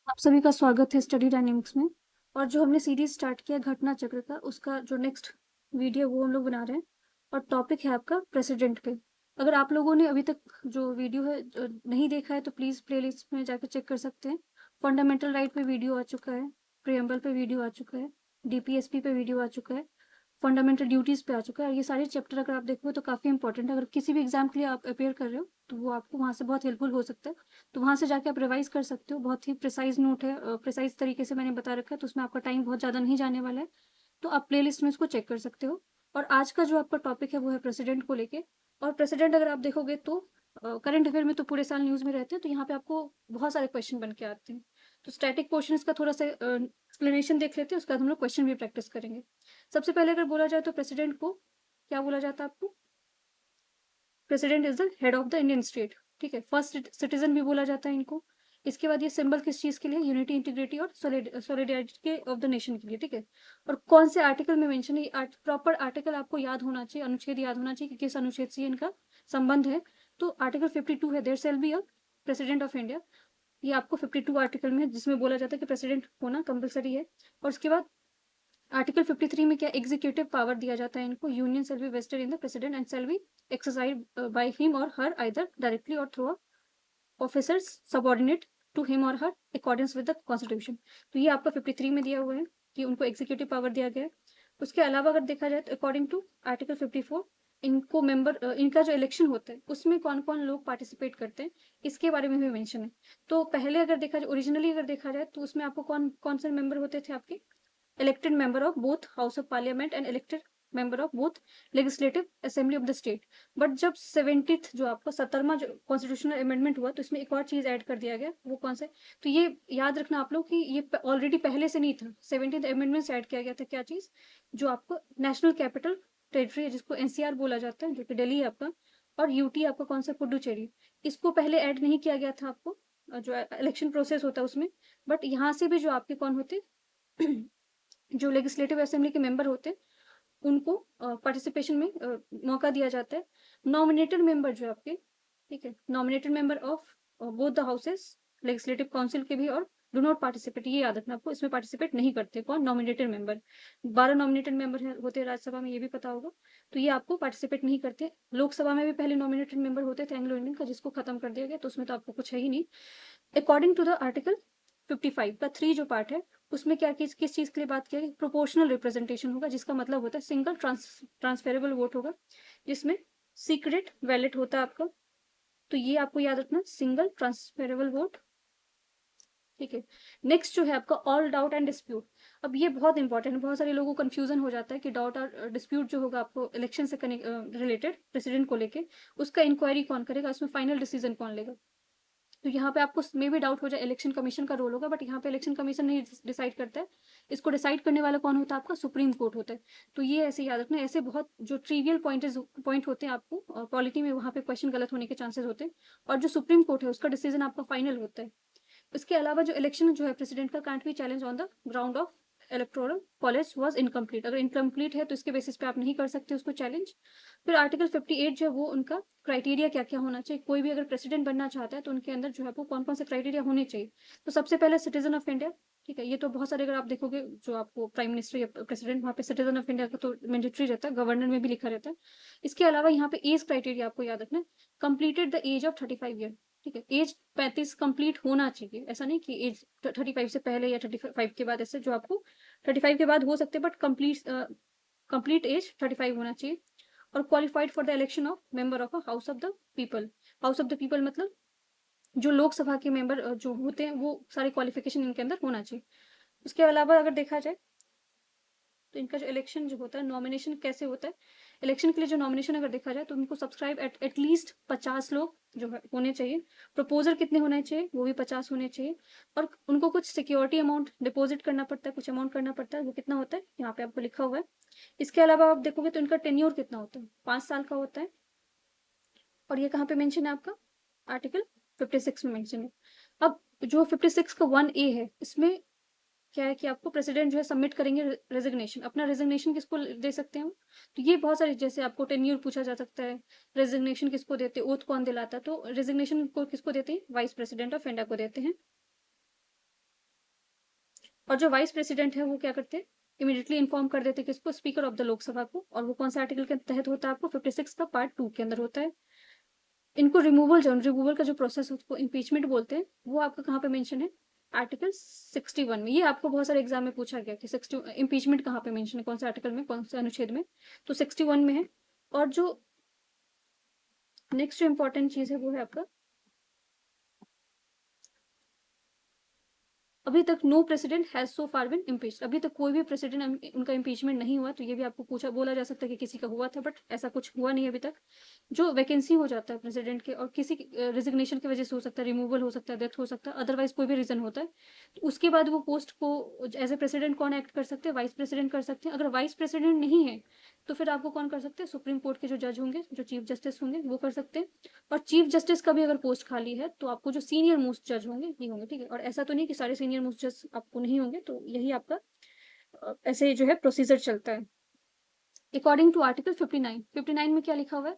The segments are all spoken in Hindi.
आप सभी का स्वागत है स्टडी डायनेमिक्स में। और जो हमने सीरीज स्टार्ट किया घटना चक्र का, उसका जो नेक्स्ट वीडियो वो हम लोग बना रहे हैं। और टॉपिक है आपका प्रेसिडेंट पे। अगर आप लोगों ने अभी तक जो वीडियो है जो नहीं देखा है तो प्लीज़ प्लेलिस्ट में जाकर चेक कर सकते हैं। फंडामेंटल राइट पे वीडियो आ चुका है, प्रियम्बल पे वीडियो आ चुका है, डीपीएसपी पे वीडियो आ चुका है, फंडामेंटल ड्यूटीज़ पे आ चुका है। और ये सारे चैप्टर अगर आप देखोगे तो काफ़ी इंपॉर्टेंट है। अगर किसी भी एग्जाम के लिए आप अपेयर कर रहे हो तो वो आपको वहाँ से बहुत हेल्पफुल हो सकता है। तो वहाँ से जाके आप रिवाइज कर सकते हो। बहुत ही प्रिसाइज नोट है, प्रिसाइज तरीके से मैंने बता रखा है, तो उसमें आपका टाइम बहुत ज़्यादा नहीं जाने वाला है। तो आप प्लेलिस्ट में इसको चेक कर सकते हो। और आज का जो आपका टॉपिक है वो है प्रेसिडेंट को लेके। और प्रेसिडेंट अगर आप देखोगे तो करंट अफेयर में तो पूरे साल न्यूज़ में रहते हैं, तो यहाँ पे आपको बहुत सारे क्वेश्चन बन के आते हैं। तो स्टैटिक पोर्शन का थोड़ा सा एक्सप्लेनेशन देख लेते हैं, उसके बाद हम लोग क्वेश्चन भी प्रैक्टिस करेंगे। सबसे पहले अगर बोला जाए तो प्रेसिडेंट को क्या बोला जाता है आपको? President is the head of the Indian state. ठीक है, फर्स्ट सिटीजन भी बोला जाता है इनको। इसके बाद ये सिंबल किस चीज के लिए? यूनिटी, इंटीग्रिटी और सॉलिडेरिटी के ऑफ द नेशन के लिए। ठीक है। और कौन से आर्टिकल में मेंशन है? प्रॉपर आर्टिकल आपको याद होना चाहिए, अनुच्छेद याद होना चाहिए कि किस अनुच्छेद से इनका संबंध है। तो आर्टिकल 52 है, there shall be a president of India. ये आपको 52 आर्टिकल में है, जिसमें बोला जाता है कि प्रेसिडेंट होना कंपलसरी है। और उसके बाद आर्टिकल 53 में क्या एग्जीक्यूटिव पावर दिया जाता है इनको? Union shall be vested in the president and shall be exercise by him और हर आइदर डायरेक्टली और through officers subordinate to him और her according with the constitution. तो ये आपका 53 में दिया हुआ है कि उनको एग्जीक्यूटिव पावर दिया गया है। उसके अलावा अगर देखा जाए तो अकॉर्डिंग टू आर्टिकल 54 इनको इनका जो इलेक्शन होता है उसमें कौन कौन लोग पार्टिसिपेट करते हैं, इसके बारे में भी मेंशन है। तो पहले अगर देखा जाए, ओरिजिनली अगर देखा जाए तो उसमें आपको कौन कौन से मेंबर होते थे आपके? elected member of both house of parliament and elected member of both legislative assembly of the state। But जब 70th जो आपका 70वां जो कॉन्स्टिट्यूशनल अमेंडमेंट हुआ तो इसमें एक और चीज ऐड कर दिया गया, वो कौन सा? तो ये याद रखना आप लोग कि ये ऑलरेडी पहले से नहीं था। 70th अमेंडमेंट से ऐड किया गया था क्या चीज? जो आपको नेशनल कैपिटल टेरिटरी है, जिसको एनसीआर बोला जाता है, जो कि दिल्ली है आपका। और यूटी आपका कौन सा? पुडुचेरी। इसको पहले ऐड नहीं किया गया था आपको जो इलेक्शन प्रोसेस होता है उसमें। बट यहाँ से भी जो आपके कौन होते जो लेजिस्लेटिव असेंबली के मेंबर होते हैं उनको पार्टिसिपेशन में मौका दिया जाता है। नॉमिनेटेड मेंबर जो आपके, ठीक है, nominated member of both the houses, legislative council के भी, और डू नॉट पार्टिसिपेट, ये याद रखना आपको, इसमें पार्टिसिपेट नहीं करते। कौन? Nominated member. 12 नॉमिनेटेड मेंबर होते हैं राज्यसभा में, ये भी पता होगा। तो ये आपको पार्टिसिपेट नहीं करते। लोकसभा में भी पहले नॉमिनेटेड मेंबर होते थे एंग्लो इंडियन का, जिसको खत्म कर दिया गया, तो उसमें तो आपको कुछ है ही नहीं। अकॉर्डिंग टू द आर्टिकल 55 का 3 जो पार्ट है, उसमें क्या किस चीज के लिए बात किया गया? प्रोपोर्शनल रिप्रेजेंटेशन होगा, जिसका मतलब होता है सिंगल ट्रांसफेरेबल वोट होगा, जिसमें सीक्रेट बैलेट होता है आपका। तो ये आपको याद रखना, सिंगल ट्रांसफेरेबल वोट। ठीक है। नेक्स्ट जो है आपका ऑल डाउट एंड डिस्प्यूट। अब ये बहुत इंपॉर्टेंट है, बहुत सारे लोगों को कंफ्यूजन हो जाता है कि डाउट और डिस्प्यूट जो होगा आपको इलेक्शन से रिलेटेड प्रेसिडेंट को लेके, उसका इंक्वायरी कौन करेगा, उसमें फाइनल डिसीजन कौन लेगा? तो यहाँ पे आपको मे भी डाउट हो जाए, इलेक्शन कमीशन का रोल होगा, बट यहाँ पे इलेक्शन कमीशन नहीं डिसाइड करता है। इसको डिसाइड करने वाला कौन होता है? आपका सुप्रीम कोर्ट होता है। तो ये ऐसे याद रखना, ऐसे बहुत जो ट्रिवियल पॉइंट होते हैं आपको पॉलिटी में, वहाँ पे क्वेश्चन गलत होने के चांसेस होते हैं। और जो सुप्रीम कोर्ट है उसका डिसीजन आपका फाइनल होता है। इसके अलावा जो इलेक्शन जो है प्रेसिडेंट का can't be challenge on the ground of electoral college was incomplete. अगर इनकम्प्लीट है तो इसके बेसिस पे आप नहीं कर सकते उसको चैलेंज। फिर आर्टिकल 58 जो है वो उनका क्राइटेरिया क्या क्या होना चाहिए, कोई भी अगर प्रेसिडेंट बनना चाहता है तो उनके अंदर जो है वो कौन कौन से क्राइटेरिया होने चाहिए। तो सबसे पहले सिटीजन ऑफ इंडिया। ठीक है, ये तो बहुत सारे, अगर आप देखोगे जो आपको प्राइम मिनिस्टर या प्रेसिडेंट, वहाँ पे सिटीजन ऑफ इंडिया का तो मैंडेटरी रहता है, गवर्नर में भी लिखा रहता है। इसके अलावा यहाँ पे एज क्राइटेरिया आपको याद रखना है, completed the age of 35 year. ठीक है, एज 35 कंप्लीट होना चाहिए, ऐसा नहीं कि एज 35 से पहले या 35 के बाद, ऐसे जो आपको 35 के बाद हो सकते हैं, बट कंप्लीट एज 35 होना चाहिए। और qualified for the election of member of a house of the people. House of the people मतलब जो लोकसभा के मेंबर जो होते हैं, वो सारे क्वालिफिकेशन इनके अंदर होना चाहिए। उसके अलावा अगर देखा जाए तो इनका जो इलेक्शन जो होता है, नॉमिनेशन कैसे होता है? इलेक्शन के लिए जो नॉमिनेशन अगर देखा जाए तो उनको सब्सक्राइब एटलीस्ट 50 लोग जो है होने चाहिए। प्रपोजर कितने होने चाहिए? वो भी 50 होने चाहिए। और उनको कुछ सिक्योरिटी अमाउंट डिपॉजिट करना पड़ता है, कुछ अमाउंट करना पड़ता है, वो कितना होता है यहाँ पे आपको लिखा हुआ है। इसके अलावा आप देखोगे तो इनका टेन्योर कितना होता है? 5 साल का होता है। और ये कहाँ पे मेंशन है आपका? आर्टिकल 56 में मेंशन है। अब जो 56 का 1A है, इसमें क्या है कि आपको प्रेसिडेंट जो है सबमिट करेंगे रेजिग्नेशन। अपना रेजिग्नेशन किसको दे सकते हैं? तो ये बहुत सारे, जैसे आपको टेन्योर पूछा जा सकता है, रेजिग्नेशन किसको देते हैं, ओथ कौन दिलाता है, तो रेजिग्नेशन को किसको देते हैं? वाइस प्रेसिडेंट ऑफ इंडिया को देते हैं। और जो वाइस प्रेसिडेंट है वो क्या करते हैं, इमीडिएटली इन्फॉर्म कर देते हैं किसको, स्पीकर ऑफ द लोकसभा को। और वो कौन सा आर्टिकल के तहत होता है, आपको 56 का पार्ट 2 के अंदर होता है। इनको रिमूवल का जो प्रोसेस है उसको इम्पीचमेंट बोलते हैं, वो आपका कहाँ पे मेंशन है, आर्टिकल 61 में। ये आपको बहुत सारे एग्जाम में पूछा गया कि 60 इम्पीचमेंट कहाँ पे मेंशन है, कौन से आर्टिकल में, कौन से अनुच्छेद में, तो 61 में है। और जो नेक्स्ट जो इंपॉर्टेंट चीज है वो है आपका, अभी तक no president has so far been impeached, अभी तक कोई भी प्रेसिडेंट उनका इम्पीचमेंट नहीं हुआ। तो ये भी आपको पूछा बोला जा सकता है कि किसी का हुआ था, बट ऐसा कुछ हुआ नहीं अभी तक। जो वैकेंसी हो जाता है प्रेसिडेंट के, और किसी रिजिग्नेशन की वजह से हो सकता है, रिमूवल हो सकता है, डेथ हो सकता है, अदरवाइज कोई भी रीजन होता है, तो उसके बाद वो पोस्ट को एज ए प्रेसिडेंट कौन एक्ट कर सकते हैं, वाइस प्रेसिडेंट कर सकते हैं। अगर वाइस प्रेसिडेंट नहीं है तो फिर आपको कौन कर सकते हैं, सुप्रीम कोर्ट के जो जज होंगे, जो चीफ जस्टिस होंगे, वो कर सकते हैं। और चीफ जस्टिस का भी अगर पोस्ट खाली है तो आपको जो सीनियर मोस्ट जज होंगे ये होंगे, ठीक है। और ऐसा तो नहीं कि सारे सीनियर मोस्ट जज आपको नहीं होंगे, तो यही आपका ऐसे जो है प्रोसीजर चलता है। अकॉर्डिंग टू आर्टिकल 59 में क्या लिखा हुआ है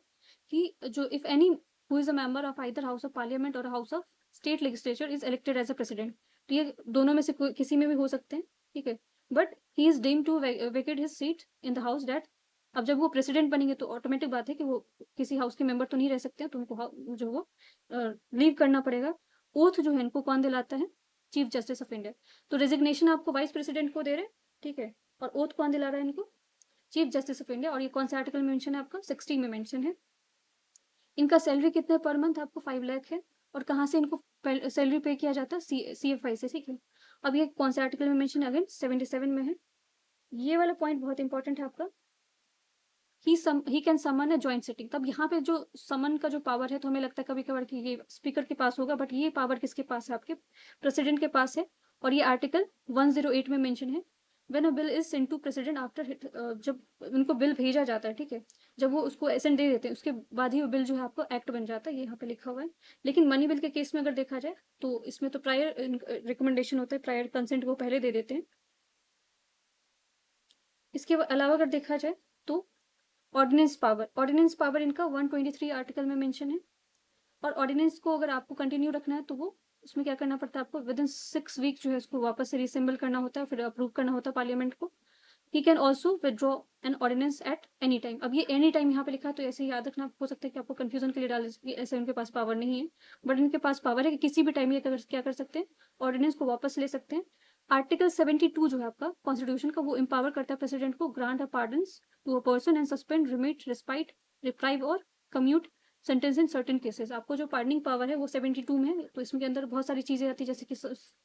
कि जो if any who is a member of either house of parliament और house of state legislature is elected as a president, तो ये दोनों में से किसी में भी हो सकते हैं, ठीक है। But he is deemed to vacate his seat in the house that, अब जब वो प्रेसिडेंट बनेंगे तो ऑटोमेटिक बात है कि वो किसी हाउस के मेंबर तो नहीं रह सकते हैं, तो उनको जो वो लीव करना पड़ेगा। ओथ जो है इनको कौन दिलाता है, चीफ जस्टिस ऑफ इंडिया। तो रेजिग्नेशन आपको वाइस प्रेसिडेंट को दे रहे हैं, ठीक है, और ओथ कौन दिला रहा है इनको, चीफ जस्टिस ऑफ इंडिया। और ये कौन सा आर्टिकल में मेंशन है आपका, 60 में मेंशन है। इनका सैलरी कितने पर मंथ, आपको 5 लाख है। और कहाँ से इनको सैलरी पे किया जाता है, CFI से, ठीक है। अब ये कौन से आर्टिकल में मेंशन है, अगेन 77 में है। ये वाला पॉइंट बहुत इंपॉर्टेंट है आपका, he can summon a joint sitting. तब यहाँ पे जो समन का जो पावर है, तो हमें लगता है कभी कभार कि ये स्पीकर के पास होगा, बट ये पावर किसके पास है, आपके प्रेसिडेंट के पास है। और ये आर्टिकल 108 में मेंशन है। When a bill is sent to president after, जब उनको बिल भेजा जाता है, ठीक है, जब वो उसको एसेंट दे देते हैं उसके बाद ही वो बिल जो है आपको एक्ट बन जाता है, ये यहाँ पे लिखा हुआ है। लेकिन मनी बिल के केस में अगर देखा जाए तो इसमें तो प्रायर रिकमेंडेशन होता है, प्रायर कंसेंट वो पहले दे देते हैं। इसके अलावा अगर देखा जाए तो ऑर्डिनेंस पावर इनका 123 आर्टिकल में मेंशन है। और ऑर्डिनेंस को अगर आपको कंटिन्यू रखना है तो वो उसमें क्या करना पड़ता है, आपको विद इन 6 वीक जो है उसको वापस से रिसेंबल करना होता है, फिर अप्रूव करना होता है पार्लियामेंट को। He can also withdraw an ordinance at any time. अब ये एनी टाइम यहाँ पे लिखा है, तो ऐसे ही याद रखना हो सकता है कि आपको कंफ्यूजन के लिए डाल कि ऐसे उनके पास पावर नहीं है, बट इनके पास पावर है कि किसी भी टाइम ये क्या कर सकते हैं, ऑर्डिनेंस को वापस ले सकते हैं। आर्टिकल 72 जो है आपका कॉन्स्टिट्यूशन का, वो एम्पावर करता है प्रेसिडेंट को grant a pardons to a person and suspend, remit, respite, reprieve और commute sentence in certain cases. आपको जो पार्डनिंग पावर है वो 72 में है, तो इसमें के अंदर बहुत सारी चीजें आती है, जैसे कि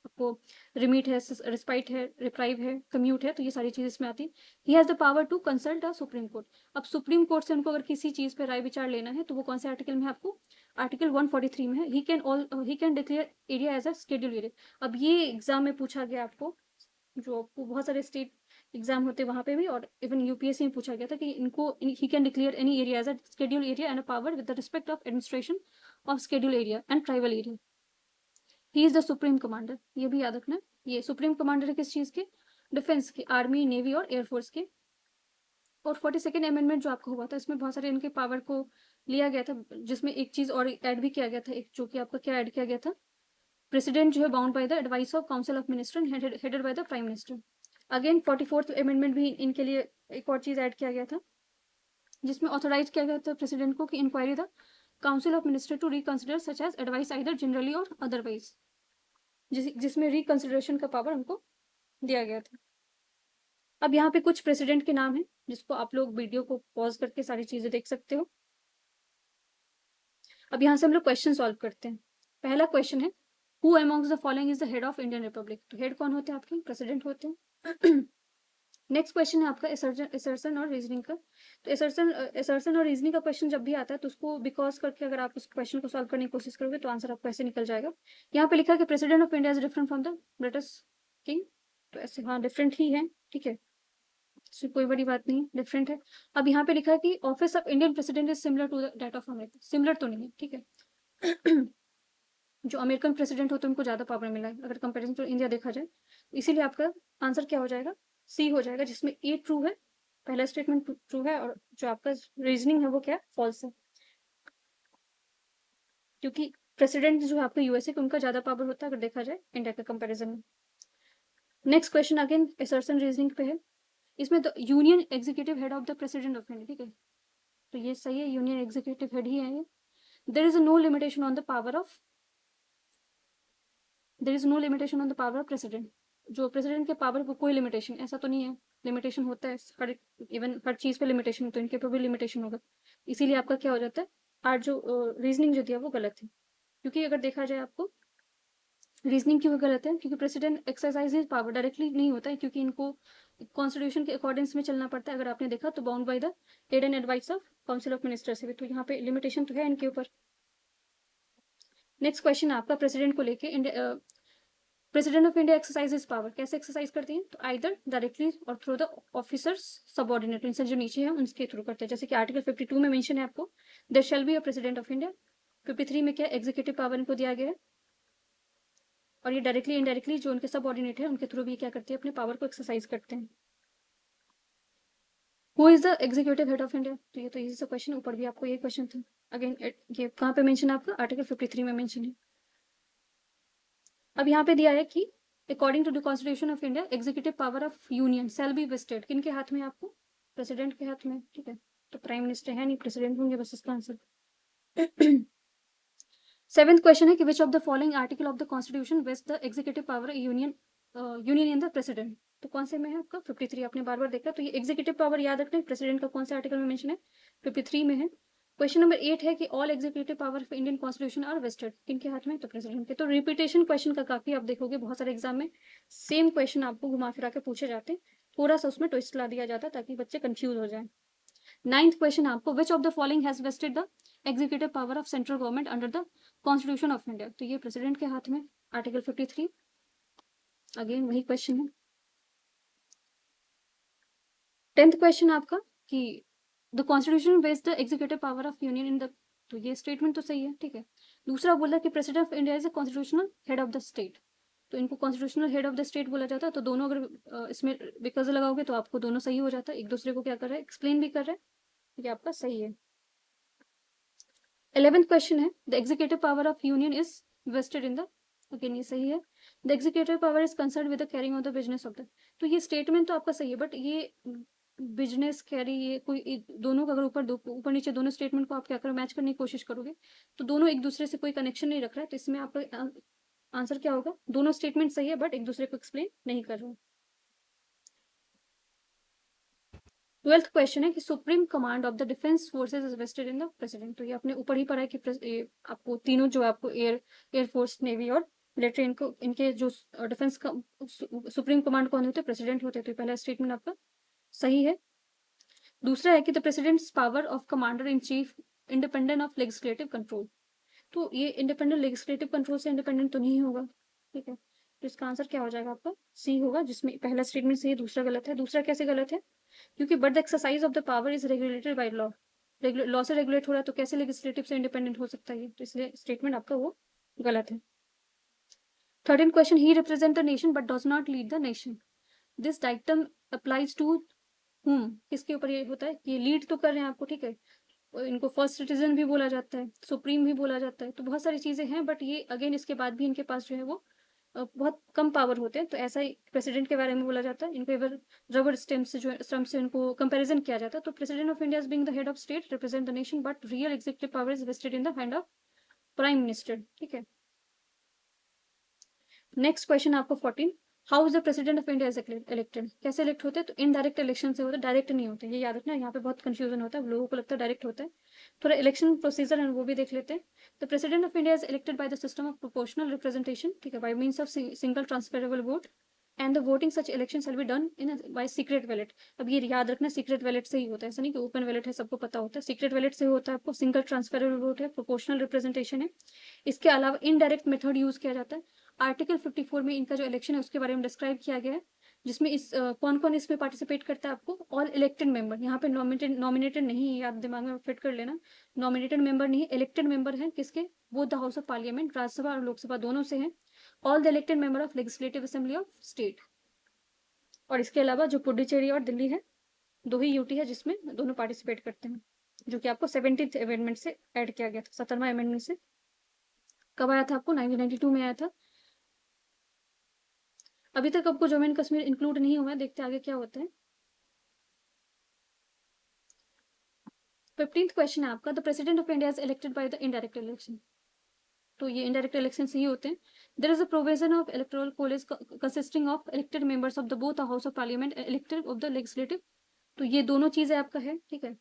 आपको रिमिट है, रिस्पाइट है, रिप्राइव है, कम्यूट है, तो ये सारी चीजें इसमें आती है। He has the power to consult a supreme court. अब सुप्रीम कोर्ट से उनको अगर किसी चीज पे राय विचार लेना है तो वो कौन से आर्टिकल में है, आपको आर्टिकल 143 में है। He can declare area as a schedule area. अब ये एग्जाम में पूछा गया आपको, जो आपको बहुत सारे स्टेट एग्जाम होते हैं वहां पे भी, और इवन यूपीएससी में पूछा गया था कि इनको he can declare any area as a schedule area and a power with the respect of administration of schedule area and tribal area. He is the supreme commander, ये भी याद रखना। ये सुप्रीम कमांडर है किस चीज के, डिफेंस के, आर्मी, नेवी और एयरफोर्स के। और 42nd अमेंडमेंट जो आपका हुआ था, इसमें बहुत सारे इनके पावर को लिया गया था, जिसमें एक चीज और ऐड भी किया गया था, एक जो कि आपका क्या ऐड किया गया था, प्रेसिडेंट जो है bound by the advice of council of minister headed by the prime minister. Again 44th amendment भी इनके लिए एक और चीज ऐड किया गया था, जिसमें ऑथोराइज किया गया था प्रेसिडेंट को कि inquiry the council of minister to reconsider such as advice either generally और अदरवाइज, जिसमें रिकंसिडरेशन का पावर उनको दिया गया था। अब यहाँ पे कुछ प्रेसिडेंट के नाम है, जिसको आप लोग वीडियो को पॉज करके सारी चीजें देख सकते हो। अब यहाँ से हम लोग क्वेश्चन सॉल्व करते हैं। पहला क्वेश्चन है, who amongst the following is the head of Indian Republic. तो हेड कौन होते हैं आपके, प्रेसिडेंट होते हैं। नेक्स्ट क्वेश्चन है आपका एसर्सन और रीजनिंग का। तो एसर्सन और रीजनिंग का क्वेश्चन जब भी आता है तो उसको बिकॉज करके अगर आप उस क्वेश्चन को सॉल्व करने की कोशिश करोगे तो आंसर आपको ऐसे निकल जाएगा। यहाँ पे लिखा है कि president of India is different from the British king. तो ऐसे हाँ डिफरेंट ही है, ठीक है, इसमें कोई बड़ी बात नहीं है, डिफरेंट है। अब यहाँ पे लिखा है कि office of Indian president is similar to that of America. Similar तो नहीं है, ठीक है। जो अमेरिकन प्रेसिडेंट होते हैं उनको ज्यादा पावर मिला है अगर कंपेरिजन टू इंडिया देखा जाए, इसीलिए आपका आंसर क्या हो जाएगा, सी हो जाएगा, जिसमें ए ट्रू है, पहला स्टेटमेंट ट्रू है, और जो आपका रीजनिंग है वो क्या फॉल्स है, क्योंकि प्रेसिडेंट जो है आपका यूएसए का, उनका ज्यादा पावर होता है अगर देखा जाए इंडिया के कंपेरिजन में। Next question again assertion reasoning पे है। इसमें तो union executive head of the president of India, ठीक है, तो ये सही है, यूनियन एग्जीक्यूटिव हेड ही है ये। There is no limitation on the power of there is no limitation on the power of president. जो प्रेसिडेंट के पावर पर कोई लिमिटेशन ऐसा तो नहीं है, लिमिटेशन होता है हर, इवन हर चीज पे लिमिटेशन, तो इनके पे भी लिमिटेशन होगा, इसीलिए आपका क्या हो जाता है, आज जो रीजनिंग जो दिया वो गलत है। क्योंकि अगर देखा जाए आपको रीजनिंग क्यों गलत है, क्योंकि प्रेसिडेंट एक्सरसाइज पावर डायरेक्टली नहीं होता है, क्योंकि इनको कॉन्स्टिट्यूशन के अकॉर्डिंग्स में चलना पड़ता है। अगर आपने देखा तो bound by the aid and advice of council of minister से भी, तो यहाँ पे लिमिटेशन तो है इनके ऊपर। नेक्स्ट क्वेश्चन आपका प्रेसिडेंट को लेके, president of India exercises power, कैसे एक्सरसाइज करती है, तो आइदर डायरेक्टली और थ्रू द ऑफिसर्स सबऑर्डिनेट, इनसे जो नीचे है उनके थ्रू करते हैं। जैसे कि आर्टिकल 52 में मेंशन है आपको, there shall be a president of India. 53 में क्या एग्जीक्यूटिव पावर इनको दिया गया है, और ये डायरेक्टली इनडायरेक्टली जो उनके सबऑर्डिनेट है उनके थ्रू भी क्या करते हैं, अपने पावर को एक्सरसाइज करते हैं। Who is the executive head of India, तो ये तो इजी सा क्वेश्चन, ऊपर भी आपको ये क्वेश्चन था। अगेन ये कहाँ पे मेंशन है आपका, आर्टिकल 53 में मेंशन है। अब यहाँ पे दिया है कि according to the constitution of India executive power of union shall be vested, किनके हाथ में है आपको, प्रेसिडेंट के हाथ में, ठीक है, तो प्राइम मिनिस्टर है नहीं, प्रेसिडेंट होंगे बस इसका आंसर। सेवेंथ क्वेश्चन है कि which of the following article of the constitution vest the executive power union in the president, तो कौन से में है आपका 53, आपने बार बार देखा, तो ये एग्जीक्यूटिव पावर याद रखना है, प्रेसिडेंट का कौन से आर्टिकल में मेंशन है, 53 में है। क्वेश्चन नंबर 8 है कि all executive power of Indian constitution are vested, किनके हाथ में, तो प्रेसिडेंट के। तो रिपीटेशन क्वेश्चन का काफी आप देखोगे बहुत सारे एग्जाम में सेम क्वेश्चन आपको घुमा फिरा के पूछे जाते हैं, थोड़ा सा उसमें ट्विस्ट ला दिया जाता है ताकि बच्चे कंफ्यूज हो जाए। नाइन्थ क्वेश्चन आपको, which of the following has vested the executive power of central government under the constitution of India, तो ये प्रेसिडेंट के हाथ में, आर्टिकल 53, अगेन वही क्वेश्चन है। 10th क्वेश्चन आपका कि the constitution based the executive power of union in the, तो ये स्टेटमेंट तो सही है, ठीक है। दूसरा बोला कि president of India is a constitutional head of the state, तो इनको constitutional head of the state बोला जाता है, तो दोनों अगर इसमें विकल्प लगाओगे तो आपको दोनों सही हो जाता है, एक दूसरे को क्या कर रहा है, एक्सप्लेन भी कर रहा है, ये आपका सही है। 11th क्वेश्चन है the executive power of union is vested in the, again ये सही है, the executive power is concern with the carrying of the business of the, तो ये स्टेटमेंट तो आपका सही है, बट ये बिजनेस कैरी, ये कोई दोनों का अगर ऊपर नीचे दोनों स्टेटमेंट को आप क्या करो, मैच करने की कोशिश करोगे तो दोनों एक दूसरे से कोई कनेक्शन नहीं रख रहा है, तो इसमें आपका आंसर क्या होगा, दोनों स्टेटमेंट सही है बट एक दूसरे को एक्सप्लेन नहीं कर रहे। 12th क्वेश्चन है कि supreme command of the defence forces is vested in the president, तो ये आपने ऊपर ही पढ़ा है कि आपको तीनों जो आपको एयरफोर्स, नेवी और मिलिट्री, इनको इनके जो डिफेंस का सुप्रीम कमांड कौन होते हैं, प्रेसिडेंट होते हैं, तो पहला स्टेटमेंट आपका सही है। दूसरा है कि the president's power of commander in chief independent of legislative control, तो ये इंडिपेंडेंट लेजिस्लेटिव कंट्रोल से इंडिपेंडेंट तो नहीं होगा, ठीक है, तो इसका आंसर क्या हो जाएगा आपका, सी होगा, जिसमें पहला स्टेटमेंट सही है, दूसरा गलत है। दूसरा कैसे गलत है, क्योंकि but the exercise of the power is regulated by law, law से रेगुलेट हो रहा है, तो कैसे लेजिस्लेटिव से इंडिपेंडेंट हो सकता है, तो इसलिए स्टेटमेंट आपका वो गलत है। 13th question, he represent the nation but does not lead the nation, this dictum applies to whom, किसके ऊपर ये होता है, ये लीड तो कर रहे हैं आपको, ठीक है, इनको फर्स्ट सिटीजन भी बोला जाता है, सुप्रीम भी बोला जाता है, तो बहुत सारी चीजें हैं, बट ये अगेन इसके बाद भी इनके पास जो है वो बहुत कम पावर होते हैं, तो ऐसा ही प्रेसिडेंट के बारे में बोला जाता है, इनको एवर रबर स्टैम्प से इनको कंपैरिजन किया जाता है, तो president of India being the head of state represent the nation but real executive power is vested in the hand of prime minister, ठीक है। नेक्स्ट क्वेश्चन आपको 14, how is the president of India is elected, कैसे इलेक्ट होते हैं, तो इनडायरेक्ट इलेक्शन से होता है, डायरेक्ट नहीं होते, ये याद रखना, यहाँ पे बहुत कंफ्यूजन होता है, लोगों को लगता है डायरेक्ट होता है, थोड़ा इलेक्शन प्रोसीजर है वो भी देख लेते हैं। The president of India is elected by the system of proportional representation, ठीक है, by means of single transferable vote and the voting such election shall be done in by secret ballot, अब ये याद रखना सीक्रेट बैलेट से ही होता है, ऐसा नहीं कि ओपन बैलेट है सबको पता होता है, सीक्रेट बैलेट से होता है, आपको सिंगल ट्रांसफरेबल वोट है, प्रोपोर्शनल रिप्रेजेंटेशन है, इसके अलावा इनडायरेक्ट मेथड यूज किया जाता है। आर्टिकल 54 में इनका जो इलेक्शन है उसके बारे में डिस्क्राइब किया गया है, जिसमें इस कौन कौन इसमें पार्टिसिपेट करता है, आपको ऑल इलेक्टेड मेंबर, यहाँ पे नॉमिनेटेड नहीं है, आप दिमाग में फिट कर लेना, नॉमिनेटेड मेंबर नहीं, इलेक्टेड मेंबर है, किसके, both the house of parliament, Rajya Sabha और लोकसभा दोनों से है, all the elected member of legislative assembly of state, और इसके अलावा जो पुडुचेरी और दिल्ली है, दो ही यूटी है जिसमें दोनों पार्टिसिपेट करते हैं, जो कि आपको 17th अमेंडमेंट से ऐड किया गया था, 17वां अमेंडमेंट से कब आया था, आपको 1992 में आया था। अभी तक आपको जम्मू एंड कश्मीर इंक्लूड नहीं हुआ है, देखते आगे क्या होता है। 15th क्वेश्चन है आपका, the president of India is elected by the indirect election. तो ये इनडायरेक्ट इलेक्शन से ही होते हैं। There is a provision of electoral college consisting of elected members of the both the house of parliament and elected of the legislative. तो ये दोनों चीजें आपका है, ठीक है,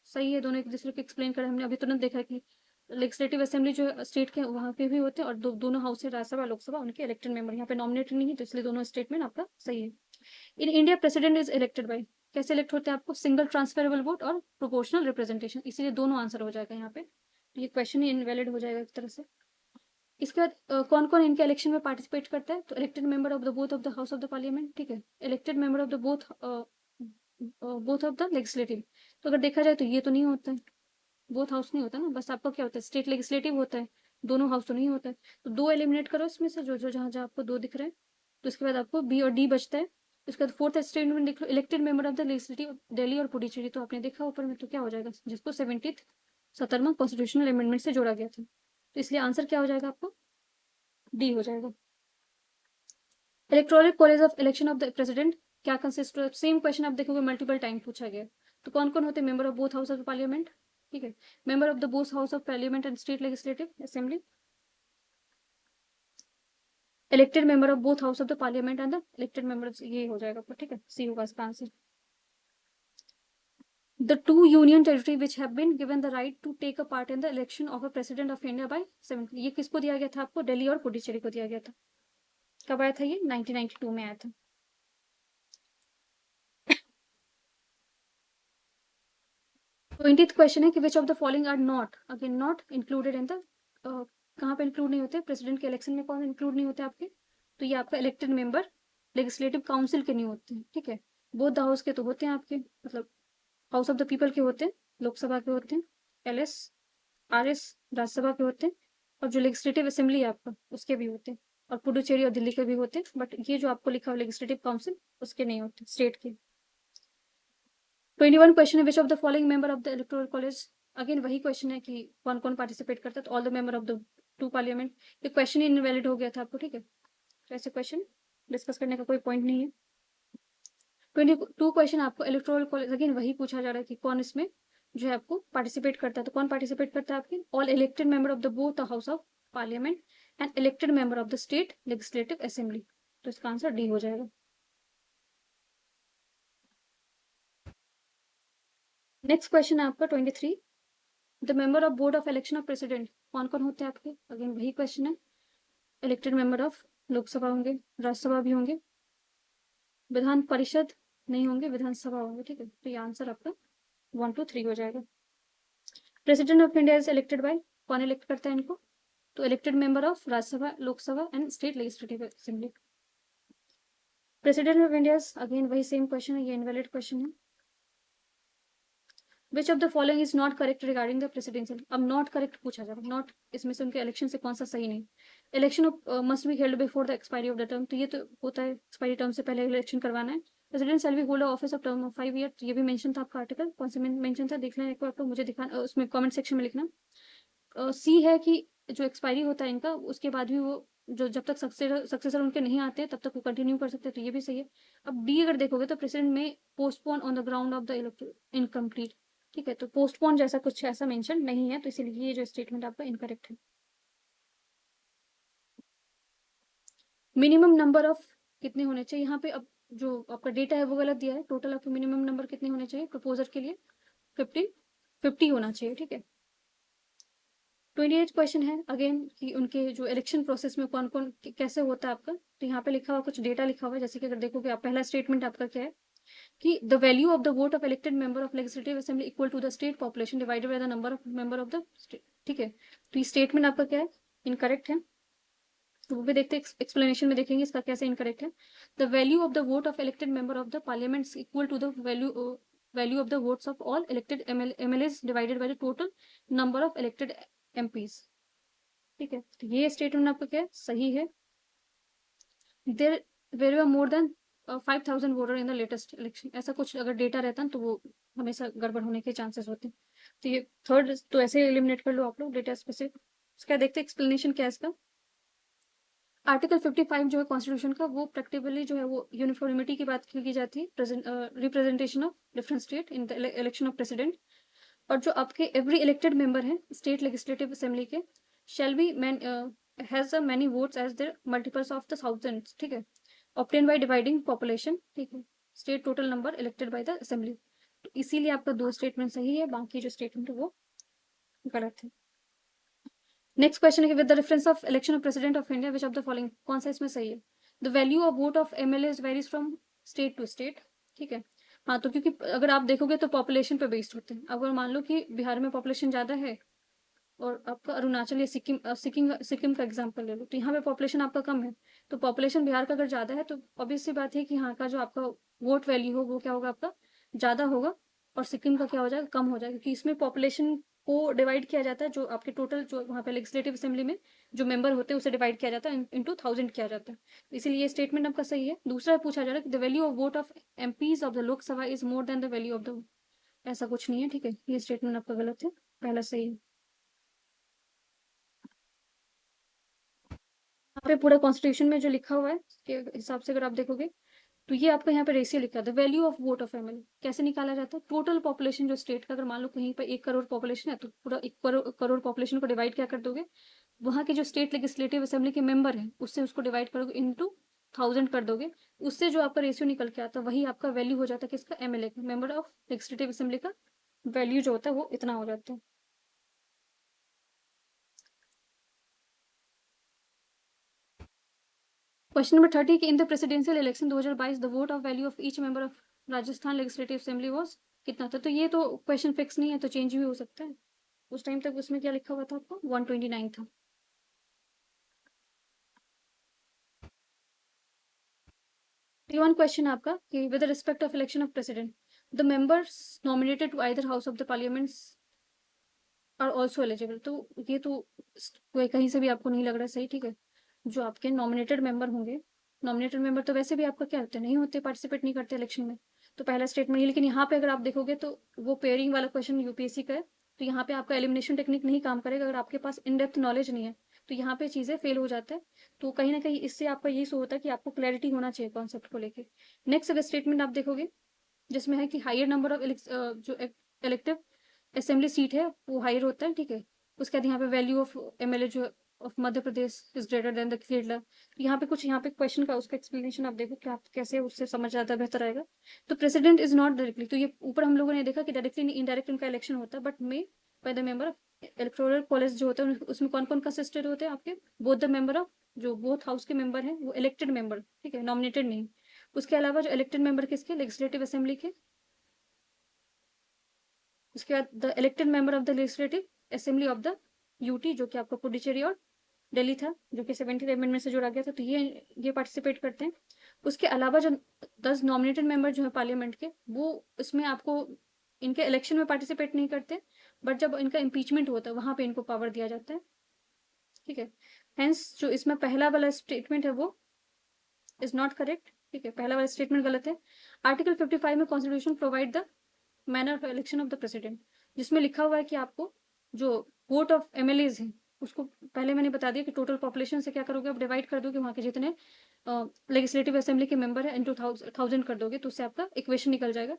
सही है, दोनों एक दूसरे को एक्सप्लेन करा हमने अभी तुरंत देखा कि लेजिस्लेटिव असेंबली जो स्टेट के वहाँ पे भी होते हैं और दोनों हाउस है, राज्यसभा लोकसभा, उनके इलेक्टेड मेंबर, यहाँ पे नॉमिनेटेड नहीं है, तो इसलिए दोनों स्टेटमेंट आपका सही है। In India president is elected bye, कैसे इलेक्ट होते हैं आपको, सिंगल ट्रांसफरेबल वोट और प्रोपोर्शनल रिप्रेजेंटेशन, इसीलिए दोनों आंसर हो जाएगा यहाँ पे, तो ये क्वेश्चन ही इनवैलिड हो जाएगा एक तरह से। इसके बाद कौन कौन इनके इलेक्शन में पार्टिसिपेट करता है, तो elected member of the both of the house of the parliament, ठीक है, elected member of the both of the legislative. तो अगर देखा जाए तो ये तो नहीं होता है, बोथ हाउस नहीं होता ना, बस आपका क्या होता है, स्टेट लेजिस्लेटिव होता है, दोनों हाउस तो नहीं होता है। तो दो एलिमिनेट करो इसमें से, जो जो जहां जहां आपको दो दिख रहे हैं, तो इसके बाद आपको बी और डी बचता है। उसके बाद फोर्थ स्टेटमेंट देख लो, elected member of the legislative Delhi और पुडुचेरी, तो आपने देखा ऊपर में, तो क्या हो जाएगा, जिसको 70वां कॉन्स्टिट्यूशनल अमेंडमेंट से जोड़ा गया था, तो इसलिए आंसर क्या हो जाएगा आपको, डी हो जाएगा। Electoral college of election of the president क्या कंसिस्ट, सेम क्वेश्चन आप देखोगे मल्टीपल टाइम पूछा गया। तो कौन कौन होते हैं, member of both house of parliament, ठीक है, member of the both house of parliament and state legislative assembly, elected member of both house of the parliament and the elected members, ये हो जाएगा, ठीक है, सी होगा इसका answer. The two union territory which have been given the right to take a part in the election of a president of India by 70, ये किसको दिया गया था आपको, दिल्ली और पुडुचेरी को दिया गया था। कब आया था ये, 1992 में आया था। 20th क्वेश्चन है कि which of the following are not, again not included in the, कहाँ पे इंक्लूड नहीं होते, प्रेसिडेंट के इलेक्शन में कौन इंक्लूड नहीं होते आपके, तो ये आपका इलेक्टेड मेंबर लेजिस्लेटिव काउंसिल के नहीं होते हैं, ठीक है, बोथ द हाउस के तो होते हैं आपके, मतलब हाउस ऑफ द पीपल के होते हैं, लोकसभा के होते हैं, एलएस आरएस राज्यसभा के होते हैं, और जो लेजिस्लेटिव असेंबली है आपका उसके भी होते हैं, और पुडुचेरी और दिल्ली के भी होते हैं, बट ये जो आपको लिखा हुआ लेजिस्लेटिव काउंसिल उसके नहीं होते, स्टेट के। 21 क्वेश्चन है, which of the following member of the electoral college, again वही क्वेश्चन है कि कौन कौन पार्टिसिपेट करता है, तो all the member of the two parliament, ये क्वेश्चन ही इनवैलिड हो गया था आपको, ठीक है, तो ऐसे क्वेश्चन डिस्कस करने का कोई पॉइंट नहीं है। 22 क्वेश्चन आपको इलेक्टोरल कॉलेज, अगेन वही पूछा जा रहा है कि कौन इसमें जो है आपको पार्टिसिपेट करता है, तो कौन पार्टिसिपेट करता है आपके, all elected member of the both the house of parliament and elected member of the state legislative assembly, तो इसका आंसर डी हो जाएगा। नेक्स्ट क्वेश्चन है आपका 23, the member of board of election of president कौन कौन होते हैं आपके, अगेन वही क्वेश्चन है, इलेक्टेड मेंबर ऑफ लोकसभा होंगे, राज्यसभा भी होंगे, विधान परिषद नहीं होंगे, विधानसभा होंगे, ठीक है, तो ये आंसर आपका 1 2 3 हो जाएगा। President of India is elected bye, कौन इलेक्ट करता है इनको, तो elected member of Rajya Sabha Lok Sabha and state legislative assembly. President of India, again वही सेम क्वेश्चन है, ये इनवैलिड क्वेश्चन है। Which of the following is not correct regarding the presidential, अब नॉट करेक्ट पूछा जाएगा, नॉट इसमें से उनके इलेक्शन से कौन सा सही नहीं, election must be held before the expiry of the term, तो ये तो होता है एक्सपायरी टर्म से पहले इलेक्शन करवाना है। President shall be hold office of term of 5 year, ये भी मेंशन था आपका आर्टिकल, कौन से मेंशन था देख लेना एक बार, आप लोग मुझे दिखाना, उसमें कमेंट सेक्शन में लिखना। सी है कि जो एक्सपायरी होता है इनका उसके बाद भी वो जो जब तक सक्सेसर उनके नहीं आते तब तक वो कंटिन्यू कर सकते हैं, तो ये भी सही है। अब डी अगर देखोगे तो प्रेसिडेंट में postpone on the ground of the electoral incomplete, ठीक है, तो पोस्टपोन जैसा कुछ ऐसा मेंशन नहीं है, तो इसीलिए ये जो स्टेटमेंट आपका इनकरेक्ट है। मिनिमम नंबर ऑफ कितने होने चाहिए, यहाँ पे अब जो आपका डेटा है वो गलत दिया है, टोटल आपके मिनिमम नंबर कितने होने चाहिए प्रपोजर के लिए, 50 होना चाहिए, ठीक है। 28 क्वेश्चन है अगेन कि उनके जो इलेक्शन प्रोसेस में कौन कौन कैसे होता है आपका, तो यहाँ पे लिखा हुआ कुछ डेटा लिखा हुआ है, जैसे कि अगर देखोगे आप पहला स्टेटमेंट आपका क्या है कि the value of the vote of elected member of legislative assembly equal to the state population divided by the number of member of the state, ठीक है, तो ये स्टेटमेंट आपका क्या है, इनकरेक्ट है, तो वो भी देखते हैं एक्सप्लेनेशन में देखेंगे इसका कैसे इनकरेक्ट है। The value of the vote of elected member of the parliament equal to the value of the votes of all elected MLAs divided by the total number of elected MPs, ठीक है, तो ये स्टेटमेंट आपका क्या है, सही है। There were are more than 5,000 voter in the latest election, ऐसा कुछ अगर डेटा रहता है तो वो हमेशा गड़बड़ होने के चांसेस होते हैं, तो ये थर्ड तो ऐसे एलिमिनेट कर लो आप लोग डेटा स्पेसिफिक। इसका देखते हैं एक्सप्लेनेशन क्या है इसका। आर्टिकल 55 जो है कॉन्स्टिट्यूशन का, वो प्रैक्टिकली जो है वो यूनिफॉर्मिटी की बात की जाती है, representation of different state in the election of president. और जो आपके एवरी इलेक्टेड मेंबर हैं स्टेट लेजिस्लेटिव असेंबली के, shall be man has a many votes as their multiples of the thousands, ठीक है, ऑब्टेन बाय डिवाइडिंग पॉपुलेशन, ठीक है, state total number elected by the assembly. तो इसीलिए आपका दो स्टेटमेंट सही है, बाकी जो स्टेटमेंट है वो गलत है। नेक्स्ट क्वेश्चन है, with the reference of election of president of India which of the following, कौन सा इसमें सही है? The value of vote of MLA varies from state to state, ठीक है। हाँ, तो क्योंकि अगर आप देखोगे तो पॉपुलेशन पे बेस्ड होते हैं। अगर मान लो कि बिहार में पॉपुलेशन ज्यादा है और आपका अरुणाचल या सिक्किम का एग्जाम्पल ले लो, तो यहाँ पे पॉपुलेशन आपका कम है, तो पॉपुलेशन बिहार का अगर ज्यादा है तो ऑब्वियस सी बात है कि यहाँ का जो आपका वोट वैल्यू हो वो क्या होगा, आपका ज्यादा होगा, और सिक्किम का क्या हो जाएगा, कम हो जाएगा, क्योंकि इसमें पॉपुलेशन को डिवाइड किया जाता है, जो आपके टोटल जो वहाँ पे लेजिस्लेटिव असेंबली में जो मेंबर होते हैं उसे डिवाइड किया जाता है, इंटू 1000 किया जाता है। तो इसीलिए ये स्टेटमेंट आपका सही है। दूसरा पूछा जा रहा है कि the value of vote of MPs of the Lok Sabha is more than the value of the, ऐसा कुछ नहीं है, ठीक है, ये स्टेटमेंट आपका गलत है, पहला सही है। यहाँ पे पूरा कॉन्स्टिट्यूशन में जो लिखा हुआ है के हिसाब से अगर आप देखोगे तो ये आपका यहाँ पे रेशियो लिखा था, value of vote of MLA कैसे निकाला जाता है, टोटल पॉपुलेशन जो स्टेट का, अगर मान लो कहीं पर 1 करोड़ पॉपुलेशन है तो पूरा 1 करोड़ पॉपुलेशन को डिवाइड क्या कर दोगे, वहां के जो स्टेट लेजिस्लेटिव असेंबली के मेंबर हैं उससे उसको डिवाइड करोगे इंटू 1000 कर दोगे, उससे जो आपका रेशियो निकल के आता है वही आपका वैल्यू हो जाता है किसका, एमएलए का, मेंबर ऑफ लेजिस्लेटिव असेंबली का वैल्यू जो होता है वो इतना हो जाता है। क्वेश्चन नंबर 30 कि in the presidential election 2022 the vote of value of each member of Rajasthan legislative assembly was कितना था? तो ये तो क्वेश्चन फिक्स नहीं है, तो चेंज भी हो सकता है। उस टाइम तक उसमें क्या लिखा हुआ था आपको, 129 था। वन क्वेश्चन आपका कि with respect of election of president the members nominated to either house of the parliaments are also eligible, तो ये तो कोई कहीं से भी आपको नहीं लग रहा सही, ठीक है। जो आपके नॉमिनेटेड मेंबर होंगे, नॉमिनेटेड मेंबर तो वैसे भी आपका क्या होते हैं, नहीं होते, पार्टिसिपेट नहीं करते इलेक्शन में, तो पहला स्टेटमेंट ये। लेकिन यहाँ पे अगर आप देखोगे तो वो पेयरिंग वाला क्वेश्चन यूपीएससी का है, तो यहाँ पे आपका एलिमिनेशन टेक्निक नहीं काम करेगा अगर आपके पास इन डेप्थ नॉलेज नहीं है, तो यहाँ पे चीजें फेल हो जाता है। तो कहीं ना कहीं इससे आपका यही सो होता है कि आपको क्लैरिटी होना चाहिए कॉन्सेप्ट को लेके। नेक्स्ट अगर स्टेटमेंट आप देखोगे जिसमें है कि हायर नंबर ऑफ जो इलेक्टिव असेंबली सीट है वो हायर होता है, ठीक है। उसके बाद यहाँ पे वैल्यू ऑफ एमएलए जो of Madhya Pradesh is greater than the Kerala. यहाँ पे कुछ, यहाँ पे क्वेश्चन का उसका एक्सप्लेनेशन आप देखो कि आप कैसे उससे समझ ज्यादा बेहतर आएगा। तो प्रेसिडेंट इज नॉट डायरेक्टली, तो ये ऊपर हम लोगों ने देखा कि डायरेक्टली इनडायरेक्ट उनका इलेक्शन होता है, but may by the member of electoral college जो होता है उसमें कौन कौन कंसिस्टेड होते हैं आपके, बोथ द मेंबर ऑफ, जो बोथ हाउस के मेंबर हैं वो इलेक्टेड मेंबर, ठीक है, नॉमिनेटेड नहीं। उसके अलावा जो इलेक्टेड मेंबर किसके, लेजिस्लेटिव असेंबली के। उसके बाद the elected member of the legislative assembly of the UT, जो कि आपका पुडुचेरी और दिल्ली था, जो कि 17th अमेंडमेंट से जोड़ा गया था, तो ये पार्टिसिपेट करते हैं। उसके अलावा जो 10 नॉमिनेटेड मेंबर जो है पार्लियामेंट के, वो इसमें आपको इनके इलेक्शन में पार्टिसिपेट नहीं करते, बट जब इनका इम्पीचमेंट होता है वहां पे इनको पावर दिया जाता है, ठीक है। हेंस जो इसमें पहला वाला स्टेटमेंट है वो इज नॉट करेक्ट, ठीक है, पहला वाला स्टेटमेंट गलत है। आर्टिकल 55 में constitution provide the manner of election of the president, जिसमें लिखा हुआ है कि आपको जो वोट ऑफ एमएलएज हैं उसको पहले मैंने बता दिया कि टोटल पॉपुलेशन से क्या करोगे, आप डिवाइड कर दोगे वहां के जितने लेजिस्लेटिव असेंबली के मेंबर है इंटू 1000 कर दोगे, तो उससे आपका इक्वेशन निकल जाएगा।